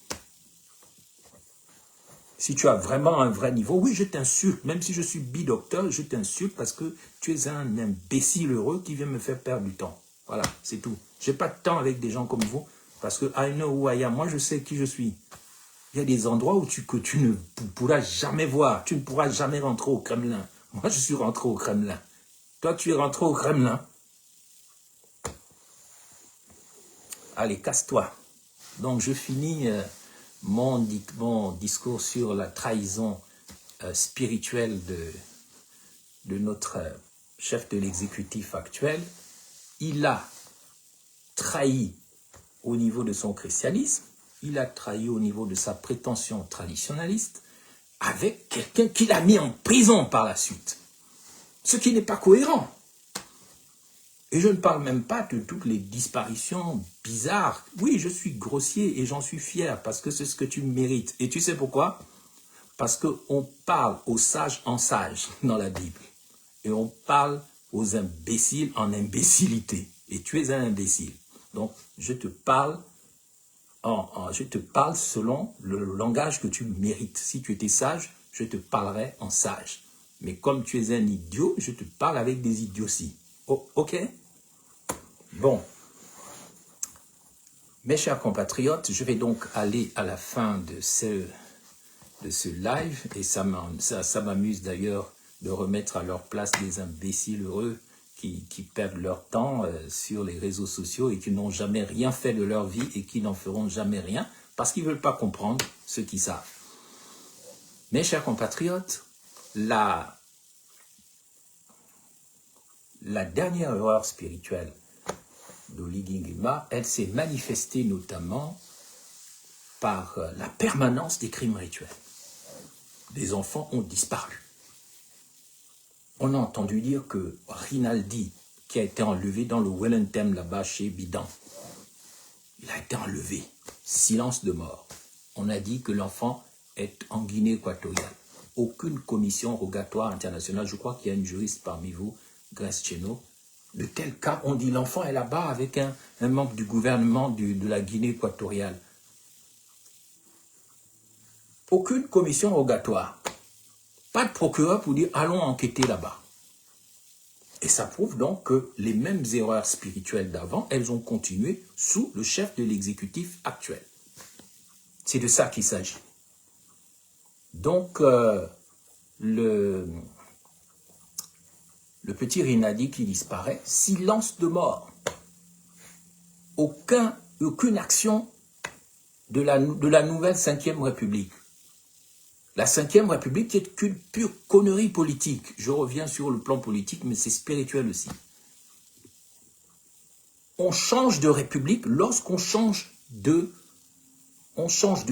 Si tu as vraiment un vrai niveau, oui, je t'insulte. Même si je suis bidocteur, je t'insulte parce que tu es un imbécile heureux qui vient me faire perdre du temps. Voilà, c'est tout. Je n'ai pas de temps avec des gens comme vous parce que I know who I am. Moi, je sais qui je suis. Il y a des endroits que tu ne pourras jamais voir. Tu ne pourras jamais rentrer au Kremlin. Moi, je suis rentré au Kremlin. Toi, tu es rentré au Kremlin. Allez, casse-toi. Donc, je finis mon discours sur la trahison spirituelle de notre chef de l'exécutif actuel. Il a trahi au niveau de son christianisme. Il a trahi au niveau de sa prétention traditionnaliste avec quelqu'un qu'il a mis en prison par la suite. Ce qui n'est pas cohérent. Et je ne parle même pas de toutes les disparitions bizarres. Oui, je suis grossier et j'en suis fier parce que c'est ce que tu mérites. Et tu sais pourquoi? Parce qu'on parle aux sages en sages dans la Bible. Et on parle aux imbéciles en imbécilité. Et tu es un imbécile. Donc, je te parle selon le langage que tu mérites. Si tu étais sage, je te parlerais en sage. Mais comme tu es un idiot, je te parle avec des idioties. Oh, ok? Bon. Mes chers compatriotes, je vais donc aller à la fin de ce live. Et ça m'amuse d'ailleurs de remettre à leur place des imbéciles heureux qui perdent leur temps sur les réseaux sociaux et qui n'ont jamais rien fait de leur vie et qui n'en feront jamais rien parce qu'ils ne veulent pas comprendre ce qu'ils savent. Mes chers compatriotes, la dernière erreur spirituelle d'Oligui Nguema, elle s'est manifestée notamment par la permanence des crimes rituels. Des enfants ont disparu. On a entendu dire que Rinaldi, qui a été enlevé dans le Wellington là-bas chez Bidan, il a été enlevé. Silence de mort. On a dit que l'enfant est en Guinée équatoriale. Aucune commission rogatoire internationale, je crois qu'il y a une juriste parmi vous, Grace Cheno, de tel cas, on dit l'enfant est là-bas avec un membre du gouvernement de la Guinée équatoriale. Aucune commission rogatoire. Pas de procureur pour dire allons enquêter là-bas. Et ça prouve donc que les mêmes erreurs spirituelles d'avant, elles ont continué sous le chef de l'exécutif actuel. C'est de ça qu'il s'agit. Donc, le petit Rinaldi qui disparaît, silence de mort. Aucune action de la nouvelle 5e République. La 5e République est qu'une pure connerie politique. Je reviens sur le plan politique, mais c'est spirituel aussi. On change de république lorsqu'on change de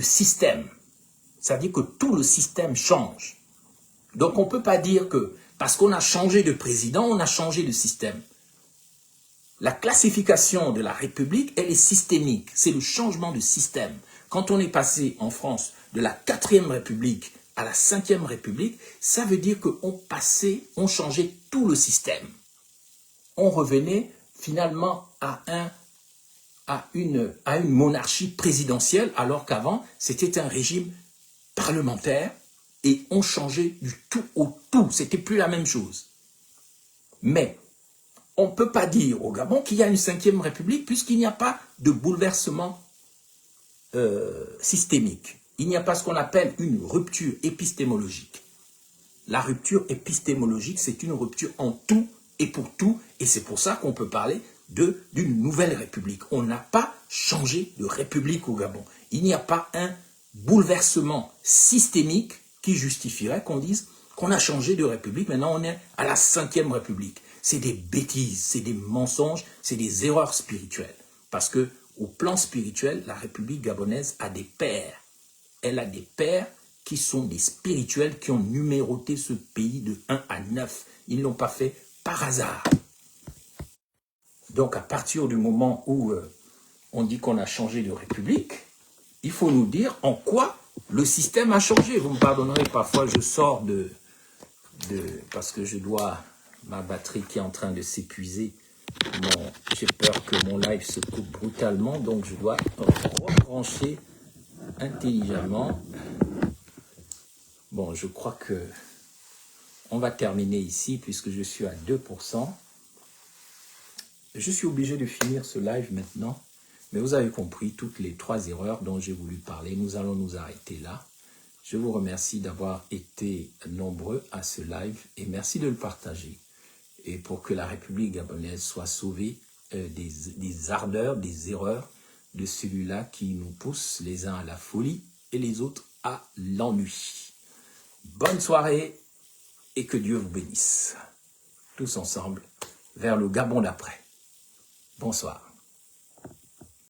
système. Ça veut dire que tout le système change. Donc on ne peut pas dire que parce qu'on a changé de président, on a changé de système. La classification de la République, elle est systémique. C'est le changement de système. Quand on est passé en France de la 4e République à la 5e République, ça veut dire on changeait tout le système. On revenait finalement à une monarchie présidentielle, alors qu'avant, c'était un régime parlementaire et on changeait du tout au tout. C'était plus la même chose. Mais on ne peut pas dire au Gabon qu'il y a une 5e République puisqu'il n'y a pas de bouleversement systémique. Il n'y a pas ce qu'on appelle une rupture épistémologique. La rupture épistémologique, c'est une rupture en tout et pour tout, et c'est pour ça qu'on peut parler d'une nouvelle république. On n'a pas changé de république au Gabon. Il n'y a pas un bouleversement systémique qui justifierait qu'on dise qu'on a changé de république, maintenant on est à la 5e République. C'est des bêtises, c'est des mensonges, c'est des erreurs spirituelles. Parce que au plan spirituel, la République gabonaise a des pères. Elle a des pères qui sont des spirituels qui ont numéroté ce pays de 1 à 9. Ils ne l'ont pas fait par hasard. Donc à partir du moment où on dit qu'on a changé de république, il faut nous dire en quoi le système a changé. Vous me pardonnerez, parfois je sors parce que ma batterie qui est en train de s'épuiser. J'ai peur que mon live se coupe brutalement, donc je dois rebrancher intelligemment. Bon, je crois que on va terminer ici puisque je suis à 2%. Je suis obligé de finir ce live maintenant, mais vous avez compris toutes les 3 erreurs dont j'ai voulu parler. Nous allons nous arrêter là. Je vous remercie d'avoir été nombreux à ce live et merci de le partager. Et pour que la République gabonaise soit sauvée des ardeurs, des erreurs de celui-là qui nous pousse les uns à la folie et les autres à l'ennui. Bonne soirée et que Dieu vous bénisse. Tous ensemble vers le Gabon d'après. Bonsoir.